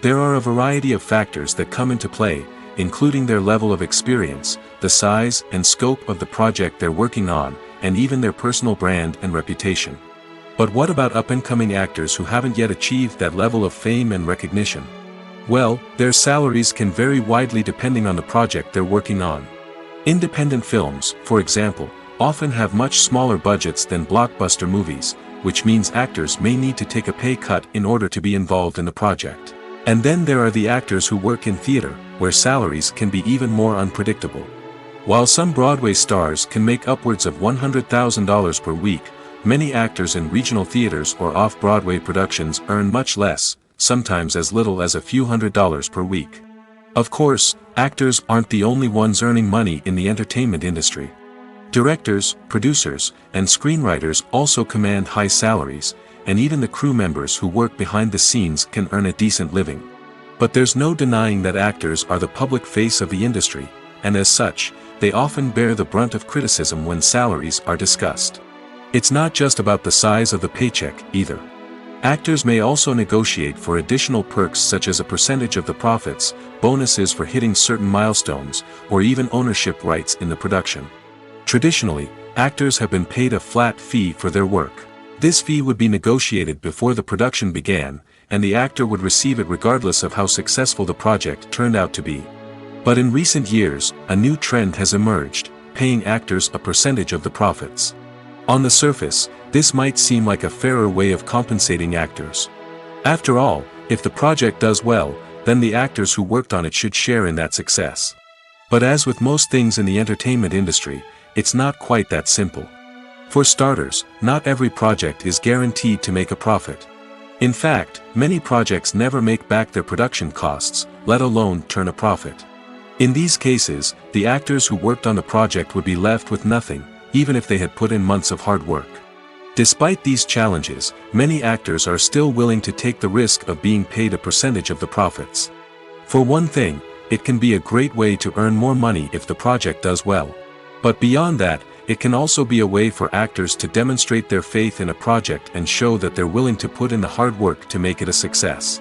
There are a variety of factors that come into play, including their level of experience, the size and scope of the project they're working on, and even their personal brand and reputation. But what about up-and-coming actors who haven't yet achieved that level of fame and recognition? Well, their salaries can vary widely depending on the project they're working on. Independent films, for example, often have much smaller budgets than blockbuster movies, which means actors may need to take a pay cut in order to be involved in the project. And then there are the actors who work in theater, where salaries can be even more unpredictable. While some Broadway stars can make upwards of $100,000 per week, many actors in regional theaters or off-Broadway productions earn much less, sometimes as little as a few $100s per week. Of course, actors aren't the only ones earning money in the entertainment industry. Directors, producers, and screenwriters also command high salaries, and even the crew members who work behind the scenes can earn a decent living. But there's no denying that actors are the public face of the industry, and as such, they often bear the brunt of criticism when salaries are discussed. It's not just about the size of the paycheck, either. Actors may also negotiate for additional perks such as a percentage of the profits, bonuses for hitting certain milestones, or even ownership rights in the production. Traditionally, actors have been paid a flat fee for their work. This fee would be negotiated before the production began, and the actor would receive it regardless of how successful the project turned out to be. But in recent years, a new trend has emerged, paying actors a percentage of the profits. On the surface, this might seem like a fairer way of compensating actors. After all, if the project does well, then the actors who worked on it should share in that success. But as with most things in the entertainment industry, it's not quite that simple. For starters, not every project is guaranteed to make a profit. In fact, many projects never make back their production costs, let alone turn a profit. In these cases, the actors who worked on the project would be left with nothing, even if they had put in months of hard work. Despite these challenges, many actors are still willing to take the risk of being paid a percentage of the profits. For one thing, it can be a great way to earn more money if the project does well. But beyond that, it can also be a way for actors to demonstrate their faith in a project and show that they're willing to put in the hard work to make it a success.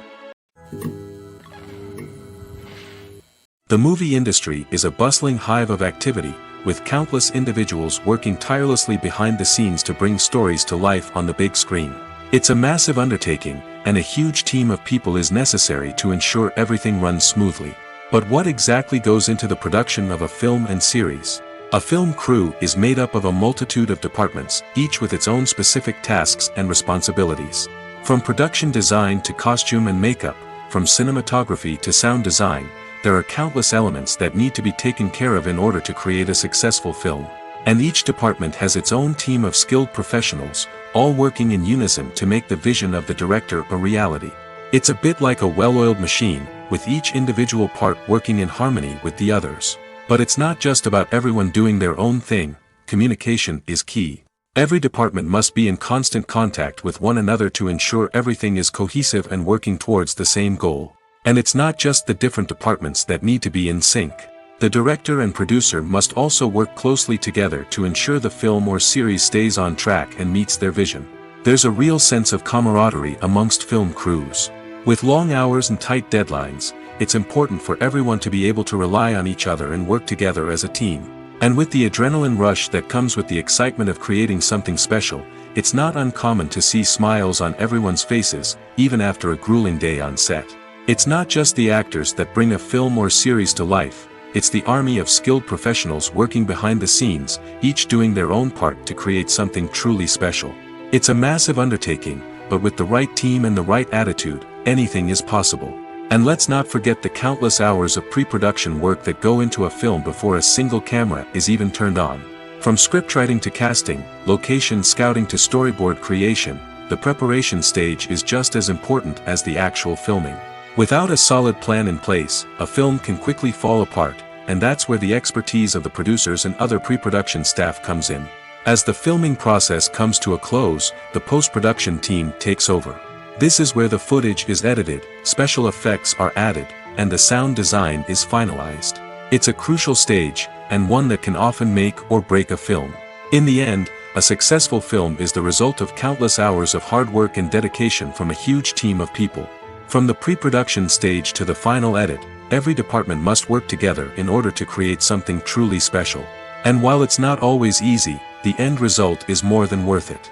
The movie industry is a bustling hive of activity, with countless individuals working tirelessly behind the scenes to bring stories to life on the big screen. It's a massive undertaking, and a huge team of people is necessary to ensure everything runs smoothly. But what exactly goes into the production of a film and series? A film crew is made up of a multitude of departments, each with its own specific tasks and responsibilities. From production design to costume and makeup, from cinematography to sound design, there are countless elements that need to be taken care of in order to create a successful film. And each department has its own team of skilled professionals, all working in unison to make the vision of the director a reality. It's a bit like a well-oiled machine, with each individual part working in harmony with the others. But it's not just about everyone doing their own thing. Communication is key. Every department must be in constant contact with one another to ensure everything is cohesive and working towards the same goal. And it's not just the different departments that need to be in sync. The director and producer must also work closely together to ensure the film or series stays on track and meets their vision. There's a real sense of camaraderie amongst film crews. With long hours and tight deadlines, it's important for everyone to be able to rely on each other and work together as a team. And with the adrenaline rush that comes with the excitement of creating something special, it's not uncommon to see smiles on everyone's faces, even after a grueling day on set. It's not just the actors that bring a film or series to life, it's the army of skilled professionals working behind the scenes, each doing their own part to create something truly special. It's a massive undertaking, but with the right team and the right attitude, anything is possible. And let's not forget the countless hours of pre-production work that go into a film before a single camera is even turned on. From scriptwriting to casting, location scouting to storyboard creation, the preparation stage is just as important as the actual filming. Without a solid plan in place, a film can quickly fall apart, and that's where the expertise of the producers and other pre-production staff comes in. As the filming process comes to a close, the post-production team takes over. This is where the footage is edited, special effects are added, and the sound design is finalized. It's a crucial stage, and one that can often make or break a film. In the end, a successful film is the result of countless hours of hard work and dedication from a huge team of people. From the pre-production stage to the final edit, every department must work together in order to create something truly special. And while it's not always easy, the end result is more than worth it.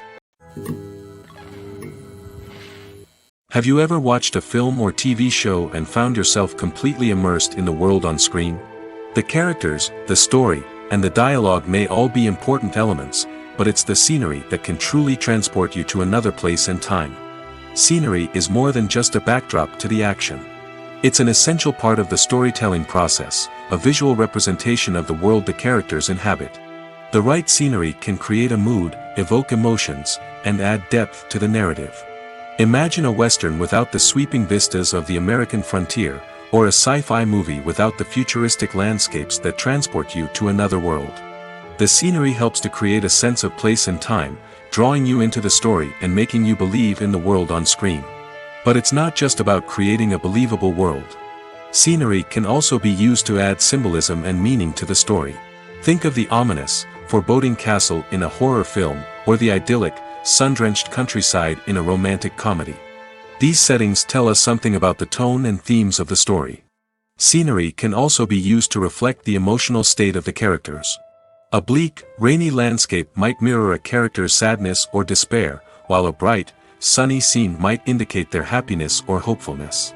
Have you ever watched a film or TV show and found yourself completely immersed in the world on screen? The characters, the story, and the dialogue may all be important elements, but it's the scenery that can truly transport you to another place and time. Scenery is more than just a backdrop to the action. It's an essential part of the storytelling process, a visual representation of the world the characters inhabit. The right scenery can create a mood, evoke emotions, and add depth to the narrative. Imagine a Western without the sweeping vistas of the American frontier, or a sci-fi movie without the futuristic landscapes that transport you to another world. The scenery helps to create a sense of place and time, drawing you into the story and making you believe in the world on screen. But it's not just about creating a believable world. Scenery can also be used to add symbolism and meaning to the story. Think of the ominous, foreboding castle in a horror film, or the idyllic, sun-drenched countryside in a romantic comedy. These settings tell us something about the tone and themes of the story. Scenery can also be used to reflect the emotional state of the characters. A bleak, rainy landscape might mirror a character's sadness or despair, while a bright, sunny scene might indicate their happiness or hopefulness.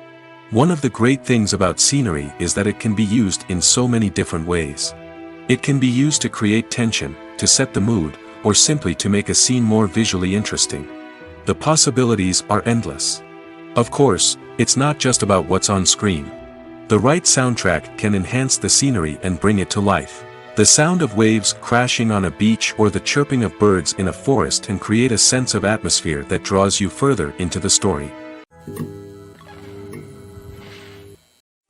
One of the great things about scenery is that it can be used in so many different ways. It can be used to create tension, to set the mood, or simply to make a scene more visually interesting. The possibilities are endless. Of course, it's not just about what's on screen. The right soundtrack can enhance the scenery and bring it to life. The sound of waves crashing on a beach or the chirping of birds in a forest can create a sense of atmosphere that draws you further into the story.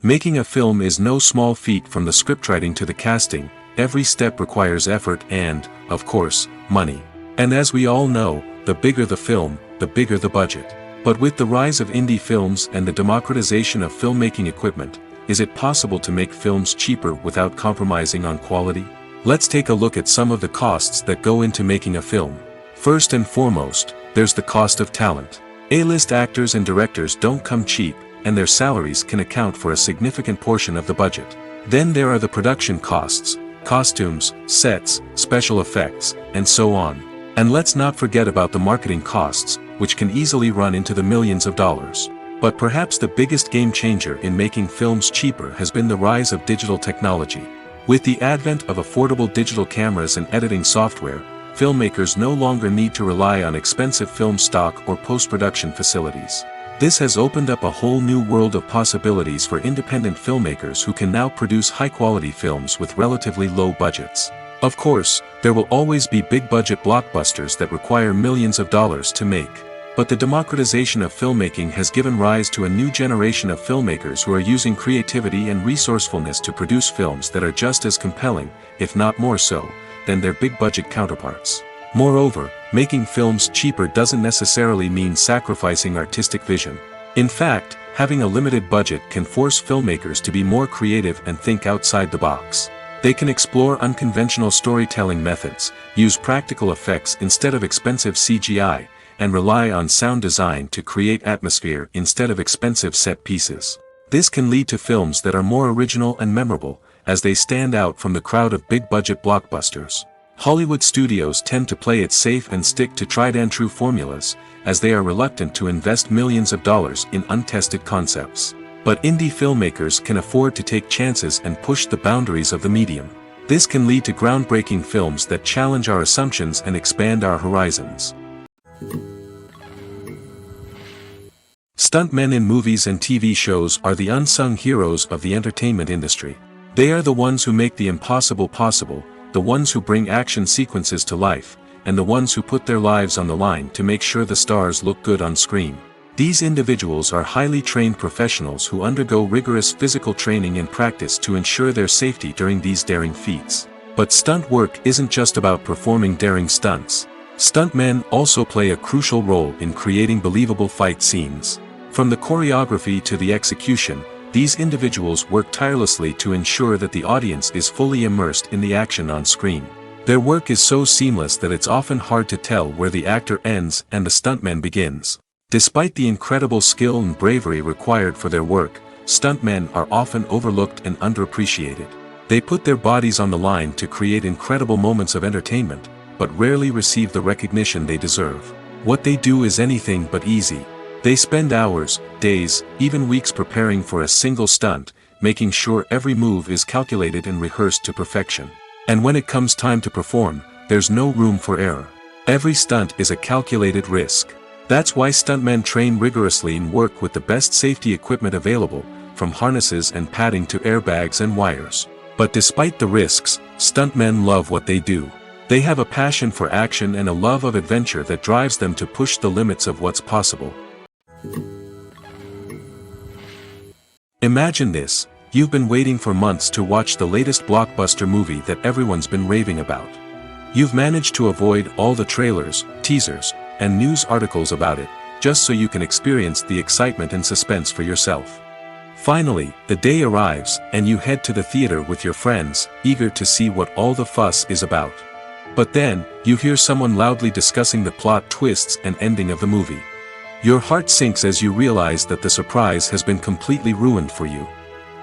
Making a film is no small feat. From the scriptwriting to the casting, every step requires effort and, of course, money. And as we all know, the bigger the film, the bigger the budget. But with the rise of indie films and the democratization of filmmaking equipment, is it possible to make films cheaper without compromising on quality? Let's take a look at some of the costs that go into making a film. First and foremost, there's the cost of talent. A-list actors and directors don't come cheap, and their salaries can account for a significant portion of the budget. Then there are the production costs, costumes, sets, special effects, and so on. And let's not forget about the marketing costs, which can easily run into the millions of dollars. But perhaps the biggest game changer in making films cheaper has been the rise of digital technology. With the advent of affordable digital cameras and editing software, filmmakers no longer need to rely on expensive film stock or post-production facilities. This has opened up a whole new world of possibilities for independent filmmakers who can now produce high-quality films with relatively low budgets. Of course, there will always be big-budget blockbusters that require millions of dollars to make. But the democratization of filmmaking has given rise to a new generation of filmmakers who are using creativity and resourcefulness to produce films that are just as compelling, if not more so, than their big-budget counterparts. Moreover, making films cheaper doesn't necessarily mean sacrificing artistic vision. In fact, having a limited budget can force filmmakers to be more creative and think outside the box. They can explore unconventional storytelling methods, use practical effects instead of expensive CGI, and rely on sound design to create atmosphere instead of expensive set pieces. This can lead to films that are more original and memorable, as they stand out from the crowd of big-budget blockbusters. Hollywood studios tend to play it safe and stick to tried-and-true formulas, as they are reluctant to invest millions of dollars in untested concepts. But indie filmmakers can afford to take chances and push the boundaries of the medium. This can lead to groundbreaking films that challenge our assumptions and expand our horizons. Stuntmen in movies and TV shows are the unsung heroes of the entertainment industry. They are the ones who make the impossible possible, the ones who bring action sequences to life, and the ones who put their lives on the line to make sure the stars look good on screen. These individuals are highly trained professionals who undergo rigorous physical training and practice to ensure their safety during these daring feats. But stunt work isn't just about performing daring stunts. Stuntmen also play a crucial role in creating believable fight scenes. From the choreography to the execution, These individuals work tirelessly to ensure that the audience is fully immersed in the action on screen. Their work is so seamless that it's often hard to tell where the actor ends and the stuntman begins. Despite the incredible skill and bravery required for their work, stuntmen are often overlooked and underappreciated. They put their bodies on the line to create incredible moments of entertainment, but rarely receive the recognition they deserve. What they do is anything but easy. They spend hours, days, even weeks preparing for a single stunt, making sure every move is calculated and rehearsed to perfection. And when it comes time to perform, there's no room for error. Every stunt is a calculated risk. That's why stuntmen train rigorously and work with the best safety equipment available, from harnesses and padding to airbags and wires. But despite the risks, stuntmen love what they do. They have a passion for action and a love of adventure that drives them to push the limits of what's possible. Imagine this: you've been waiting for months to watch the latest blockbuster movie that everyone's been raving about. You've managed to avoid all the trailers, teasers, and news articles about it, just so you can experience the excitement and suspense for yourself. Finally, the day arrives, and you head to the theater with your friends, eager to see what all the fuss is about. But then, you hear someone loudly discussing the plot twists and ending of the movie. Your heart sinks as you realize that the surprise has been completely ruined for you.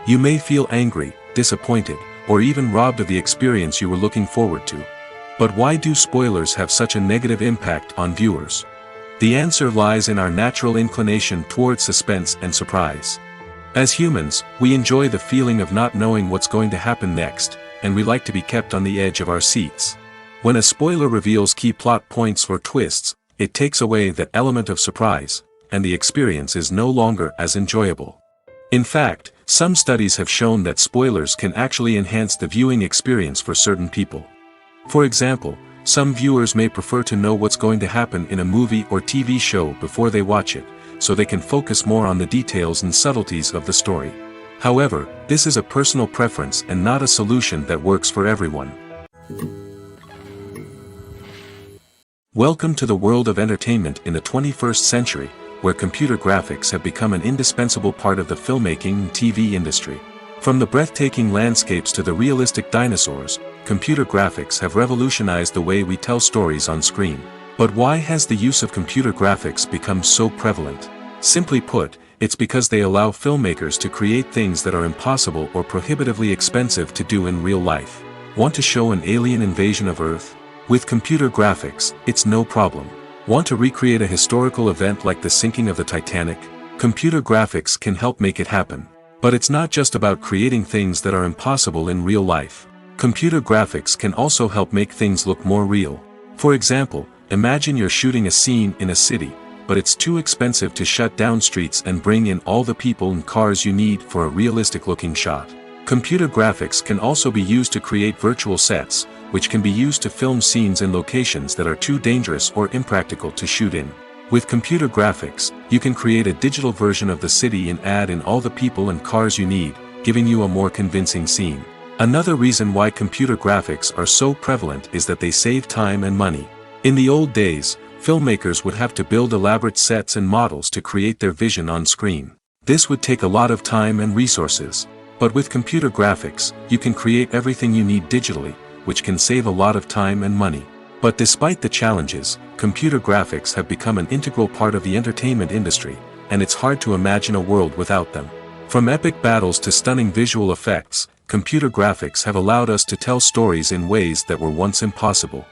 You may feel angry, disappointed, or even robbed of the experience you were looking forward to. But why do spoilers have such a negative impact on viewers? The answer lies in our natural inclination toward suspense and surprise. As humans, we enjoy the feeling of not knowing what's going to happen next, and we like to be kept on the edge of our seats. When a spoiler reveals key plot points or twists, it takes away that element of surprise, and the experience is no longer as enjoyable. In fact, some studies have shown that spoilers can actually enhance the viewing experience for certain people. For example, some viewers may prefer to know what's going to happen in a movie or TV show before they watch it, so they can focus more on the details and subtleties of the story. However, this is a personal preference and not a solution that works for everyone. Welcome to the world of entertainment in the 21st century, where computer graphics have become an indispensable part of the filmmaking and TV industry. From the breathtaking landscapes to the realistic dinosaurs, computer graphics have revolutionized the way we tell stories on screen. But why has the use of computer graphics become so prevalent? Simply put, it's because they allow filmmakers to create things that are impossible or prohibitively expensive to do in real life. Want to show an alien invasion of Earth? With computer graphics, it's no problem. Want to recreate a historical event like the sinking of the Titanic? Computer graphics can help make it happen. But it's not just about creating things that are impossible in real life. Computer graphics can also help make things look more real. For example, imagine you're shooting a scene in a city, but it's too expensive to shut down streets and bring in all the people and cars you need for a realistic-looking shot. Computer graphics can also be used to create virtual sets, which can be used to film scenes in locations that are too dangerous or impractical to shoot in. With computer graphics, you can create a digital version of the city and add in all the people and cars you need, giving you a more convincing scene. Another reason why computer graphics are so prevalent is that they save time and money. In the old days, filmmakers would have to build elaborate sets and models to create their vision on screen. This would take a lot of time and resources. But with computer graphics, you can create everything you need digitally, which can save a lot of time and money. But despite the challenges, computer graphics have become an integral part of the entertainment industry, and it's hard to imagine a world without them. From epic battles to stunning visual effects, computer graphics have allowed us to tell stories in ways that were once impossible.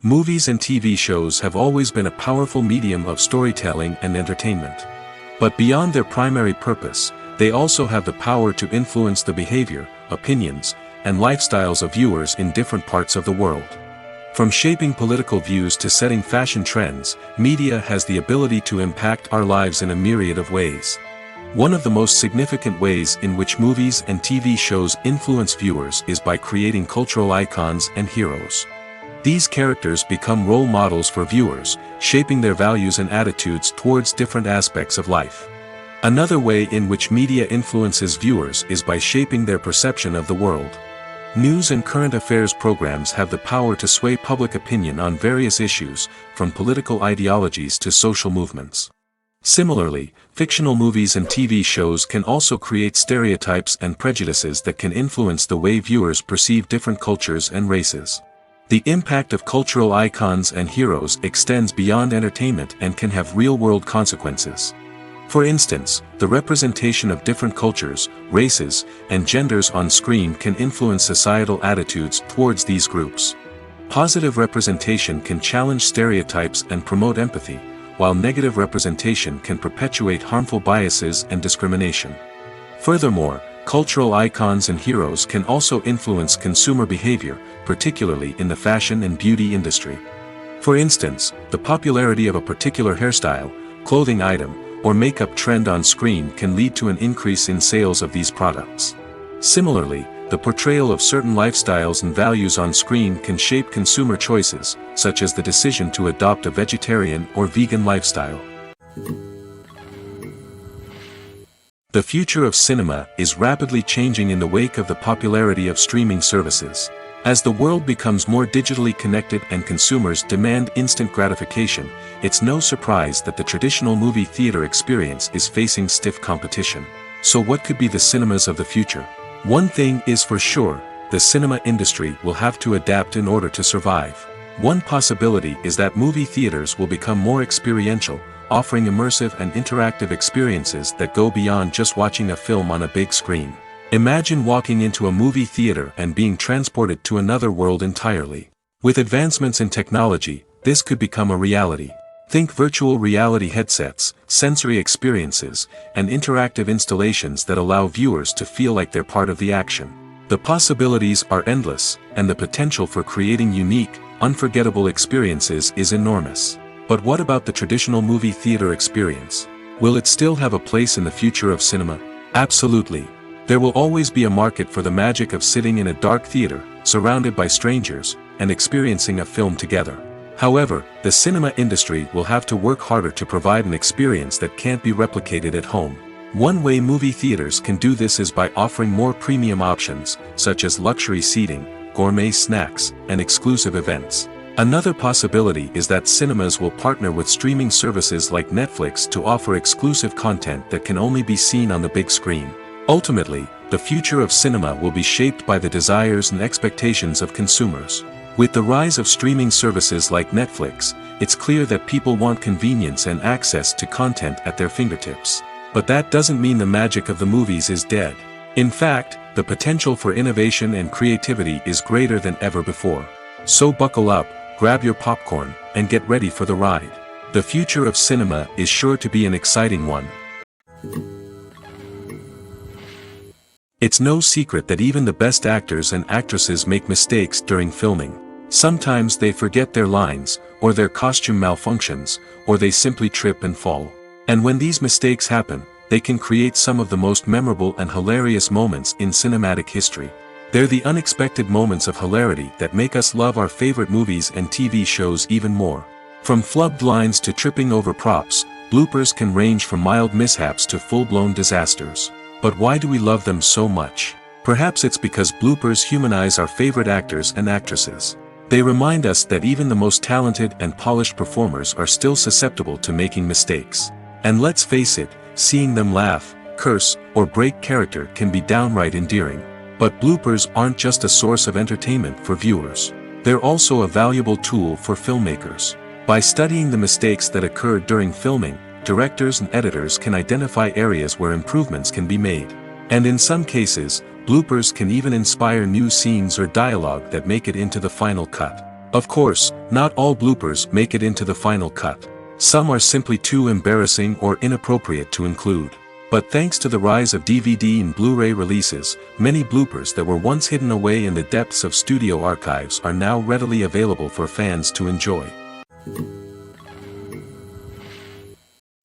Movies and TV shows have always been a powerful medium of storytelling and entertainment. But beyond their primary purpose, they also have the power to influence the behavior, opinions, and lifestyles of viewers in different parts of the world. From shaping political views to setting fashion trends, media has the ability to impact our lives in a myriad of ways. One of the most significant ways in which movies and TV shows influence viewers is by creating cultural icons and heroes. These characters become role models for viewers, shaping their values and attitudes towards different aspects of life. Another way in which media influences viewers is by shaping their perception of the world. News and current affairs programs have the power to sway public opinion on various issues, from political ideologies to social movements. Similarly, fictional movies and TV shows can also create stereotypes and prejudices that can influence the way viewers perceive different cultures and races. The impact of cultural icons and heroes extends beyond entertainment and can have real-world consequences. For instance, the representation of different cultures, races, and genders on screen can influence societal attitudes towards these groups. Positive representation can challenge stereotypes and promote empathy, while negative representation can perpetuate harmful biases and discrimination. Furthermore, cultural icons and heroes can also influence consumer behavior, particularly in the fashion and beauty industry. For instance, the popularity of a particular hairstyle, clothing item, or makeup trend on screen can lead to an increase in sales of these products. Similarly, the portrayal of certain lifestyles and values on screen can shape consumer choices, such as the decision to adopt a vegetarian or vegan lifestyle. The future of cinema is rapidly changing in the wake of the popularity of streaming services. As the world becomes more digitally connected and consumers demand instant gratification, it's no surprise that the traditional movie theater experience is facing stiff competition. So what could be the cinemas of the future? One thing is for sure, the cinema industry will have to adapt in order to survive. One possibility is that movie theaters will become more experiential, offering immersive and interactive experiences that go beyond just watching a film on a big screen. Imagine walking into a movie theater and being transported to another world entirely. With advancements in technology, this could become a reality. Think virtual reality headsets, sensory experiences, and interactive installations that allow viewers to feel like they're part of the action. The possibilities are endless, and the potential for creating unique, unforgettable experiences is enormous. But what about the traditional movie theater experience? Will it still have a place in the future of cinema? Absolutely. There will always be a market for the magic of sitting in a dark theater, surrounded by strangers, and experiencing a film together. However, the cinema industry will have to work harder to provide an experience that can't be replicated at home. One way movie theaters can do this is by offering more premium options, such as luxury seating, gourmet snacks, and exclusive events. Another possibility is that cinemas will partner with streaming services like Netflix to offer exclusive content that can only be seen on the big screen. Ultimately, the future of cinema will be shaped by the desires and expectations of consumers. With the rise of streaming services like Netflix, it's clear that people want convenience and access to content at their fingertips. But that doesn't mean the magic of the movies is dead. In fact, the potential for innovation and creativity is greater than ever before. So buckle up, grab your popcorn, and get ready for the ride. The future of cinema is sure to be an exciting one. It's no secret that even the best actors and actresses make mistakes during filming. Sometimes they forget their lines, or their costume malfunctions, or they simply trip and fall. And when these mistakes happen, they can create some of the most memorable and hilarious moments in cinematic history. They're the unexpected moments of hilarity that make us love our favorite movies and TV shows even more. From flubbed lines to tripping over props, bloopers can range from mild mishaps to full-blown disasters. But why do we love them so much? Perhaps it's because bloopers humanize our favorite actors and actresses. They remind us that even the most talented and polished performers are still susceptible to making mistakes. And let's face it, seeing them laugh, curse, or break character can be downright endearing. But bloopers aren't just a source of entertainment for viewers. They're also a valuable tool for filmmakers. By studying the mistakes that occurred during filming, directors and editors can identify areas where improvements can be made. And in some cases, bloopers can even inspire new scenes or dialogue that make it into the final cut. Of course, not all bloopers make it into the final cut. Some are simply too embarrassing or inappropriate to include. But thanks to the rise of DVD and Blu-ray releases, many bloopers that were once hidden away in the depths of studio archives are now readily available for fans to enjoy.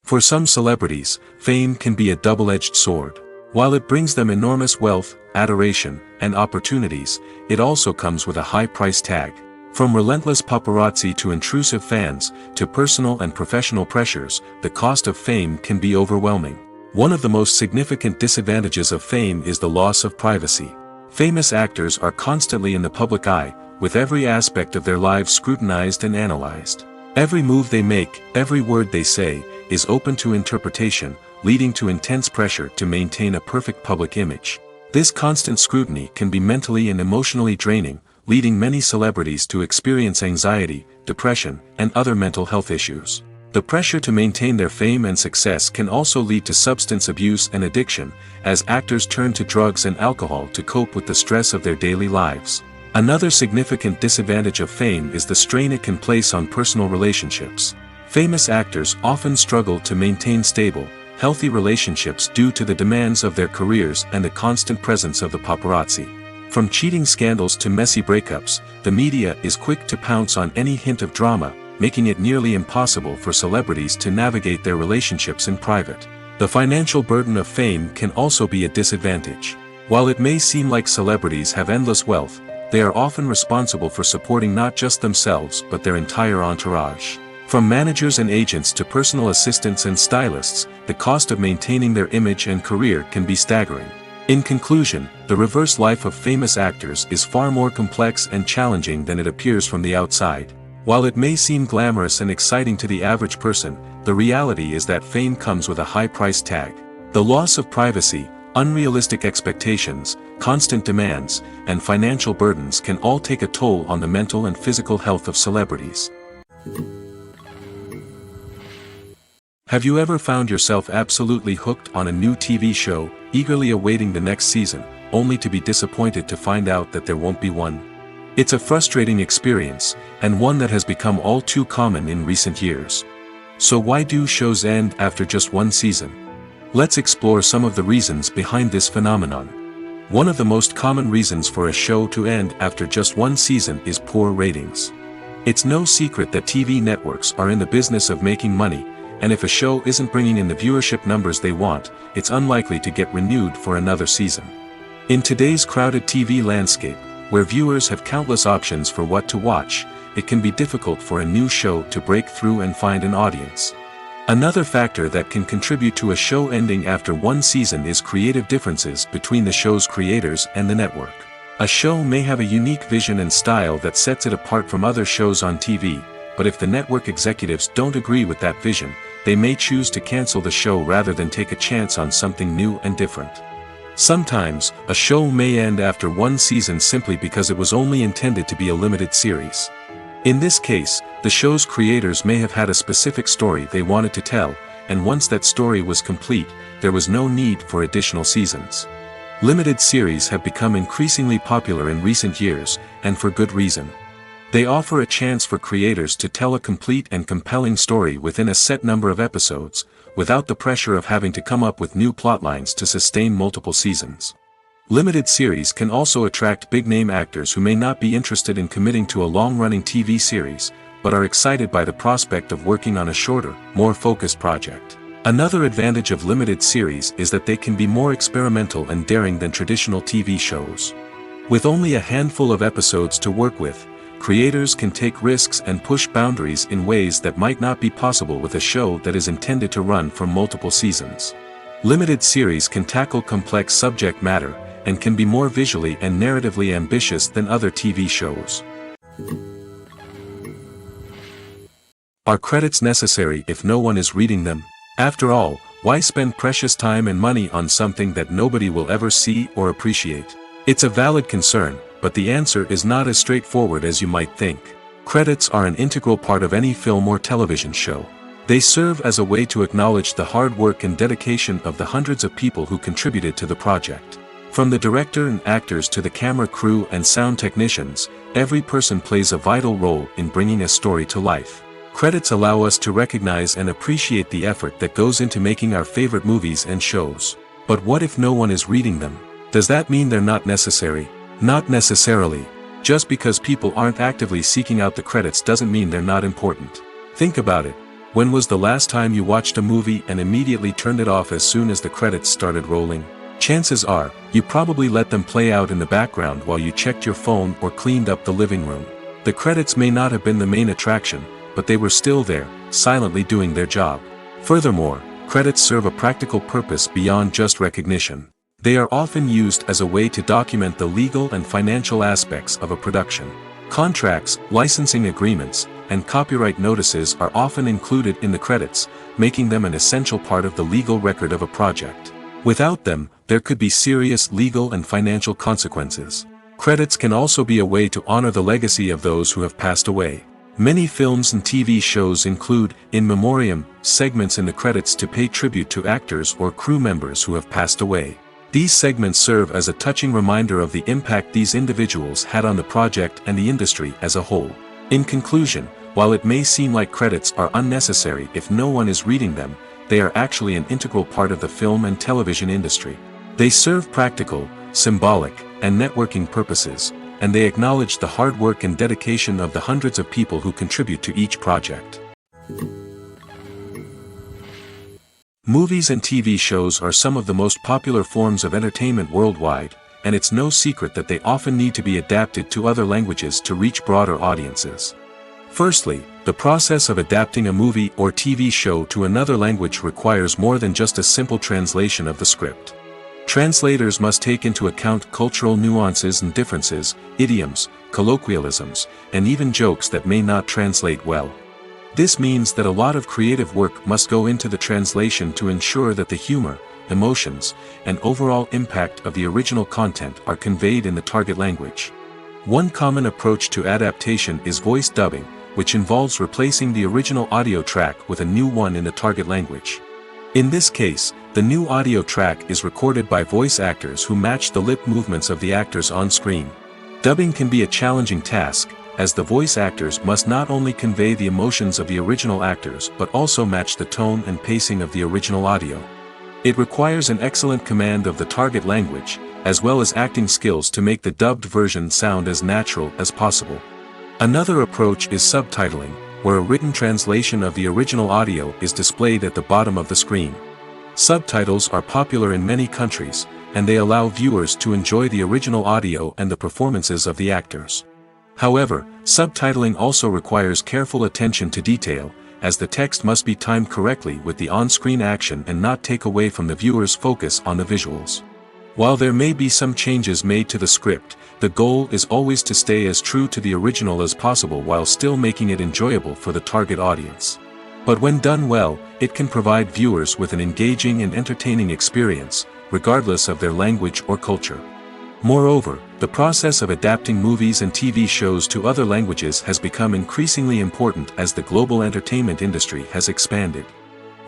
For some celebrities, fame can be a double-edged sword. While it brings them enormous wealth, adoration, and opportunities, it also comes with a high price tag. From relentless paparazzi to intrusive fans, to personal and professional pressures, the cost of fame can be overwhelming. One of the most significant disadvantages of fame is the loss of privacy. Famous actors are constantly in the public eye, with every aspect of their lives scrutinized and analyzed. Every move they make, every word they say, is open to interpretation, leading to intense pressure to maintain a perfect public image. This constant scrutiny can be mentally and emotionally draining, leading many celebrities to experience anxiety, depression, and other mental health issues. The pressure to maintain their fame and success can also lead to substance abuse and addiction, as actors turn to drugs and alcohol to cope with the stress of their daily lives. Another significant disadvantage of fame is the strain it can place on personal relationships. Famous actors often struggle to maintain stable, healthy relationships due to the demands of their careers and the constant presence of the paparazzi. From cheating scandals to messy breakups, the media is quick to pounce on any hint of drama, making it nearly impossible for celebrities to navigate their relationships in private. The financial burden of fame can also be a disadvantage. While it may seem like celebrities have endless wealth, they are often responsible for supporting not just themselves but their entire entourage. From managers and agents to personal assistants and stylists, the cost of maintaining their image and career can be staggering. In conclusion, the reverse life of famous actors is far more complex and challenging than it appears from the outside. While it may seem glamorous and exciting to the average person, the reality is that fame comes with a high price tag. The loss of privacy, unrealistic expectations, constant demands, and financial burdens can all take a toll on the mental and physical health of celebrities. Have you ever found yourself absolutely hooked on a new TV show, eagerly awaiting the next season, only to be disappointed to find out that there won't be one? It's a frustrating experience, and one that has become all too common in recent years. So why do shows end after just one season? Let's explore some of the reasons behind this phenomenon. One of the most common reasons for a show to end after just one season is poor ratings. It's no secret that TV networks are in the business of making money, and if a show isn't bringing in the viewership numbers they want, it's unlikely to get renewed for another season. In today's crowded TV landscape, where viewers have countless options for what to watch, it can be difficult for a new show to break through and find an audience. Another factor that can contribute to a show ending after one season is creative differences between the show's creators and the network. A show may have a unique vision and style that sets it apart from other shows on TV, but if the network executives don't agree with that vision, they may choose to cancel the show rather than take a chance on something new and different. Sometimes, a show may end after one season simply because it was only intended to be a limited series. In this case, the show's creators may have had a specific story they wanted to tell, and once that story was complete, there was no need for additional seasons. Limited series have become increasingly popular in recent years, and for good reason. They offer a chance for creators to tell a complete and compelling story within a set number of episodes, without the pressure of having to come up with new plotlines to sustain multiple seasons. Limited series can also attract big-name actors who may not be interested in committing to a long-running TV series, but are excited by the prospect of working on a shorter, more focused project. Another advantage of limited series is that they can be more experimental and daring than traditional TV shows. With only a handful of episodes to work with, creators can take risks and push boundaries in ways that might not be possible with a show that is intended to run for multiple seasons. Limited series can tackle complex subject matter, and can be more visually and narratively ambitious than other TV shows. Are credits necessary if no one is reading them? After all, why spend precious time and money on something that nobody will ever see or appreciate? It's a valid concern, but the answer is not as straightforward as you might think. Credits are an integral part of any film or television show. They serve as a way to acknowledge the hard work and dedication of the hundreds of people who contributed to the project. From the director and actors to the camera crew and sound technicians, every person plays a vital role in bringing a story to life. Credits allow us to recognize and appreciate the effort that goes into making our favorite movies and shows. But what if no one is reading them? Does that mean they're not necessary? Not necessarily. Just because people aren't actively seeking out the credits doesn't mean they're not important. Think about it. When was the last time you watched a movie and immediately turned it off as soon as the credits started rolling? Chances are, you probably let them play out in the background while you checked your phone or cleaned up the living room. The credits may not have been the main attraction, but they were still there, silently doing their job. Furthermore, credits serve a practical purpose beyond just recognition. They are often used as a way to document the legal and financial aspects of a production. Contracts, licensing agreements, and copyright notices are often included in the credits, making them an essential part of the legal record of a project. Without them, there could be serious legal and financial consequences. Credits can also be a way to honor the legacy of those who have passed away. Many films and TV shows include, in memoriam, segments in the credits to pay tribute to actors or crew members who have passed away. These segments serve as a touching reminder of the impact these individuals had on the project and the industry as a whole. In conclusion, while it may seem like credits are unnecessary if no one is reading them, they are actually an integral part of the film and television industry. They serve practical, symbolic, and networking purposes, and they acknowledge the hard work and dedication of the hundreds of people who contribute to each project. Movies and TV shows are some of the most popular forms of entertainment worldwide, and it's no secret that they often need to be adapted to other languages to reach broader audiences. Firstly, the process of adapting a movie or TV show to another language requires more than just a simple translation of the script. Translators must take into account cultural nuances and differences, idioms, colloquialisms, and even jokes that may not translate well. This means that a lot of creative work must go into the translation to ensure that the humor, emotions, and overall impact of the original content are conveyed in the target language. One common approach to adaptation is voice dubbing, which involves replacing the original audio track with a new one in the target language. In this case, the new audio track is recorded by voice actors who match the lip movements of the actors on screen. Dubbing can be a challenging task, as the voice actors must not only convey the emotions of the original actors but also match the tone and pacing of the original audio. It requires an excellent command of the target language, as well as acting skills to make the dubbed version sound as natural as possible. Another approach is subtitling, where a written translation of the original audio is displayed at the bottom of the screen. Subtitles are popular in many countries, and they allow viewers to enjoy the original audio and the performances of the actors. However, subtitling also requires careful attention to detail, as the text must be timed correctly with the on-screen action and not take away from the viewer's focus on the visuals. While there may be some changes made to the script, the goal is always to stay as true to the original as possible while still making it enjoyable for the target audience. But when done well, it can provide viewers with an engaging and entertaining experience, regardless of their language or culture. Moreover, the process of adapting movies and TV shows to other languages has become increasingly important as the global entertainment industry has expanded.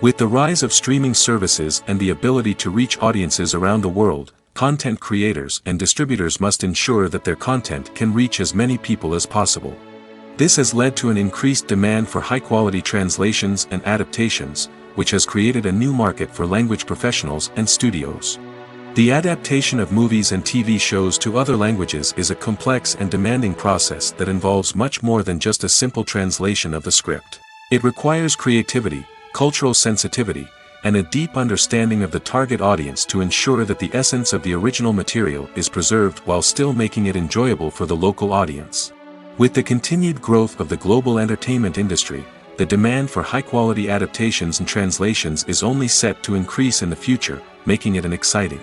With the rise of streaming services and the ability to reach audiences around the world, content creators and distributors must ensure that their content can reach as many people as possible. This has led to an increased demand for high-quality translations and adaptations, which has created a new market for language professionals and studios. The adaptation of movies and TV shows to other languages is a complex and demanding process that involves much more than just a simple translation of the script. It requires creativity, cultural sensitivity, and a deep understanding of the target audience to ensure that the essence of the original material is preserved while still making it enjoyable for the local audience. With the continued growth of the global entertainment industry, the demand for high-quality adaptations and translations is only set to increase in the future, making it an exciting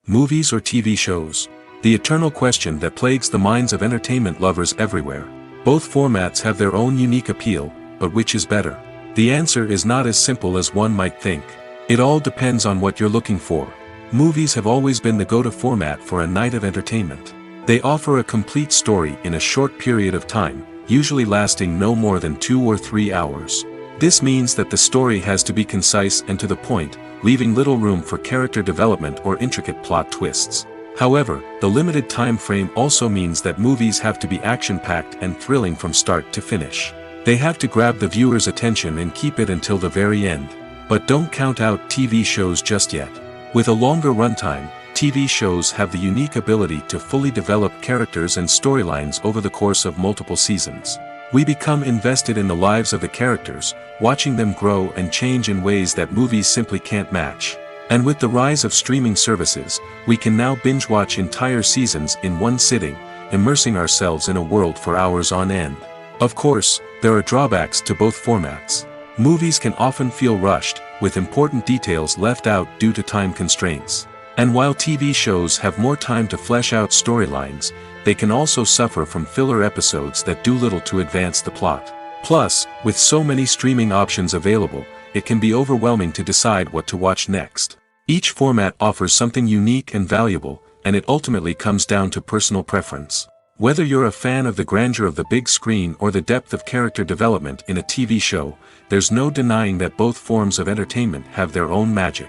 movies or TV shows. The eternal question that plagues the minds of entertainment lovers everywhere. Both formats have their own unique appeal, but which is better? The answer is not as simple as one might think. It all depends on what you're looking for. Movies have always been the go-to format for a night of entertainment. They offer a complete story in a short period of time, usually lasting no more than 2 or 3 hours. This means that the story has to be concise and to the point, leaving little room for character development or intricate plot twists. However, the limited time frame also means that movies have to be action-packed and thrilling from start to finish. They have to grab the viewer's attention and keep it until the very end. But don't count out TV shows just yet. With a longer runtime, TV shows have the unique ability to fully develop characters and storylines over the course of multiple seasons. We become invested in the lives of the characters, watching them grow and change in ways that movies simply can't match. And with the rise of streaming services, we can now binge-watch entire seasons in one sitting, immersing ourselves in a world for hours on end. Of course, there are drawbacks to both formats. Movies can often feel rushed, with important details left out due to time constraints. And while TV shows have more time to flesh out storylines, they can also suffer from filler episodes that do little to advance the plot. Plus, with so many streaming options available, it can be overwhelming to decide what to watch next. Each format offers something unique and valuable, and it ultimately comes down to personal preference. Whether you're a fan of the grandeur of the big screen or the depth of character development in a TV show, there's no denying that both forms of entertainment have their own magic.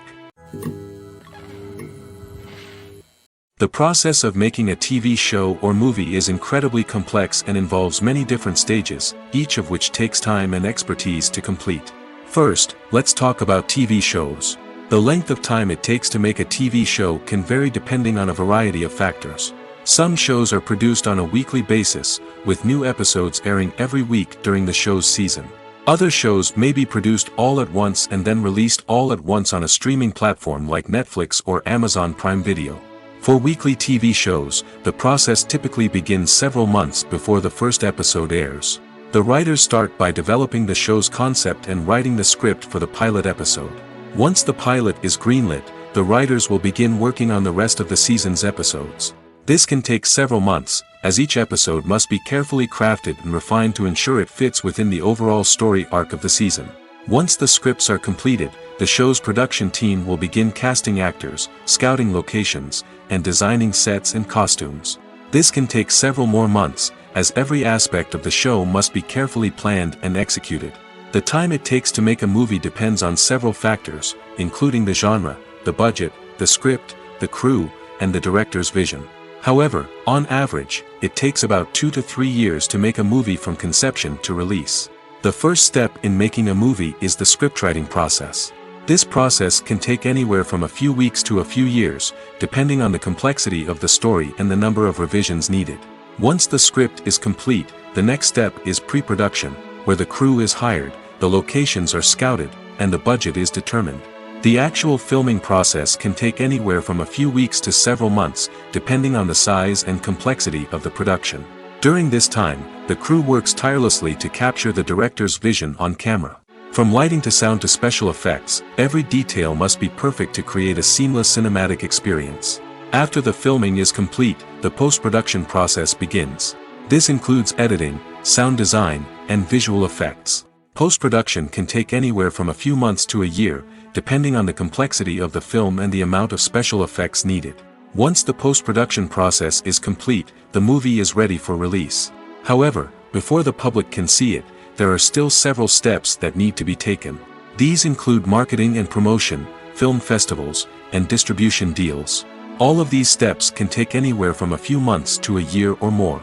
The process of making a TV show or movie is incredibly complex and involves many different stages, each of which takes time and expertise to complete. First, let's talk about TV shows. The length of time it takes to make a TV show can vary depending on a variety of factors. Some shows are produced on a weekly basis, with new episodes airing every week during the show's season. Other shows may be produced all at once and then released all at once on a streaming platform like Netflix or Amazon Prime Video. For weekly TV shows, the process typically begins several months before the first episode airs. The writers start by developing the show's concept and writing the script for the pilot episode. Once the pilot is greenlit, the writers will begin working on the rest of the season's episodes. This can take several months, as each episode must be carefully crafted and refined to ensure it fits within the overall story arc of the season. Once the scripts are completed, the show's production team will begin casting actors, scouting locations, and designing sets and costumes. This can take several more months, as every aspect of the show must be carefully planned and executed. The time it takes to make a movie depends on several factors, including the genre, the budget, the script, the crew, and the director's vision. However, on average, it takes about 2 to 3 years to make a movie from conception to release. The first step in making a movie is the scriptwriting process. This process can take anywhere from a few weeks to a few years, depending on the complexity of the story and the number of revisions needed. Once the script is complete, the next step is pre-production, where the crew is hired, the locations are scouted, and the budget is determined. The actual filming process can take anywhere from a few weeks to several months, depending on the size and complexity of the production. During this time, the crew works tirelessly to capture the director's vision on camera. From lighting to sound to special effects, every detail must be perfect to create a seamless cinematic experience. After the filming is complete, the post-production process begins. This includes editing, sound design, and visual effects. Post-production can take anywhere from a few months to a year, depending on the complexity of the film and the amount of special effects needed. Once the post-production process is complete, the movie is ready for release. However, before the public can see it, there are still several steps that need to be taken. These include marketing and promotion, film festivals, and distribution deals. All of these steps can take anywhere from a few months to a year or more.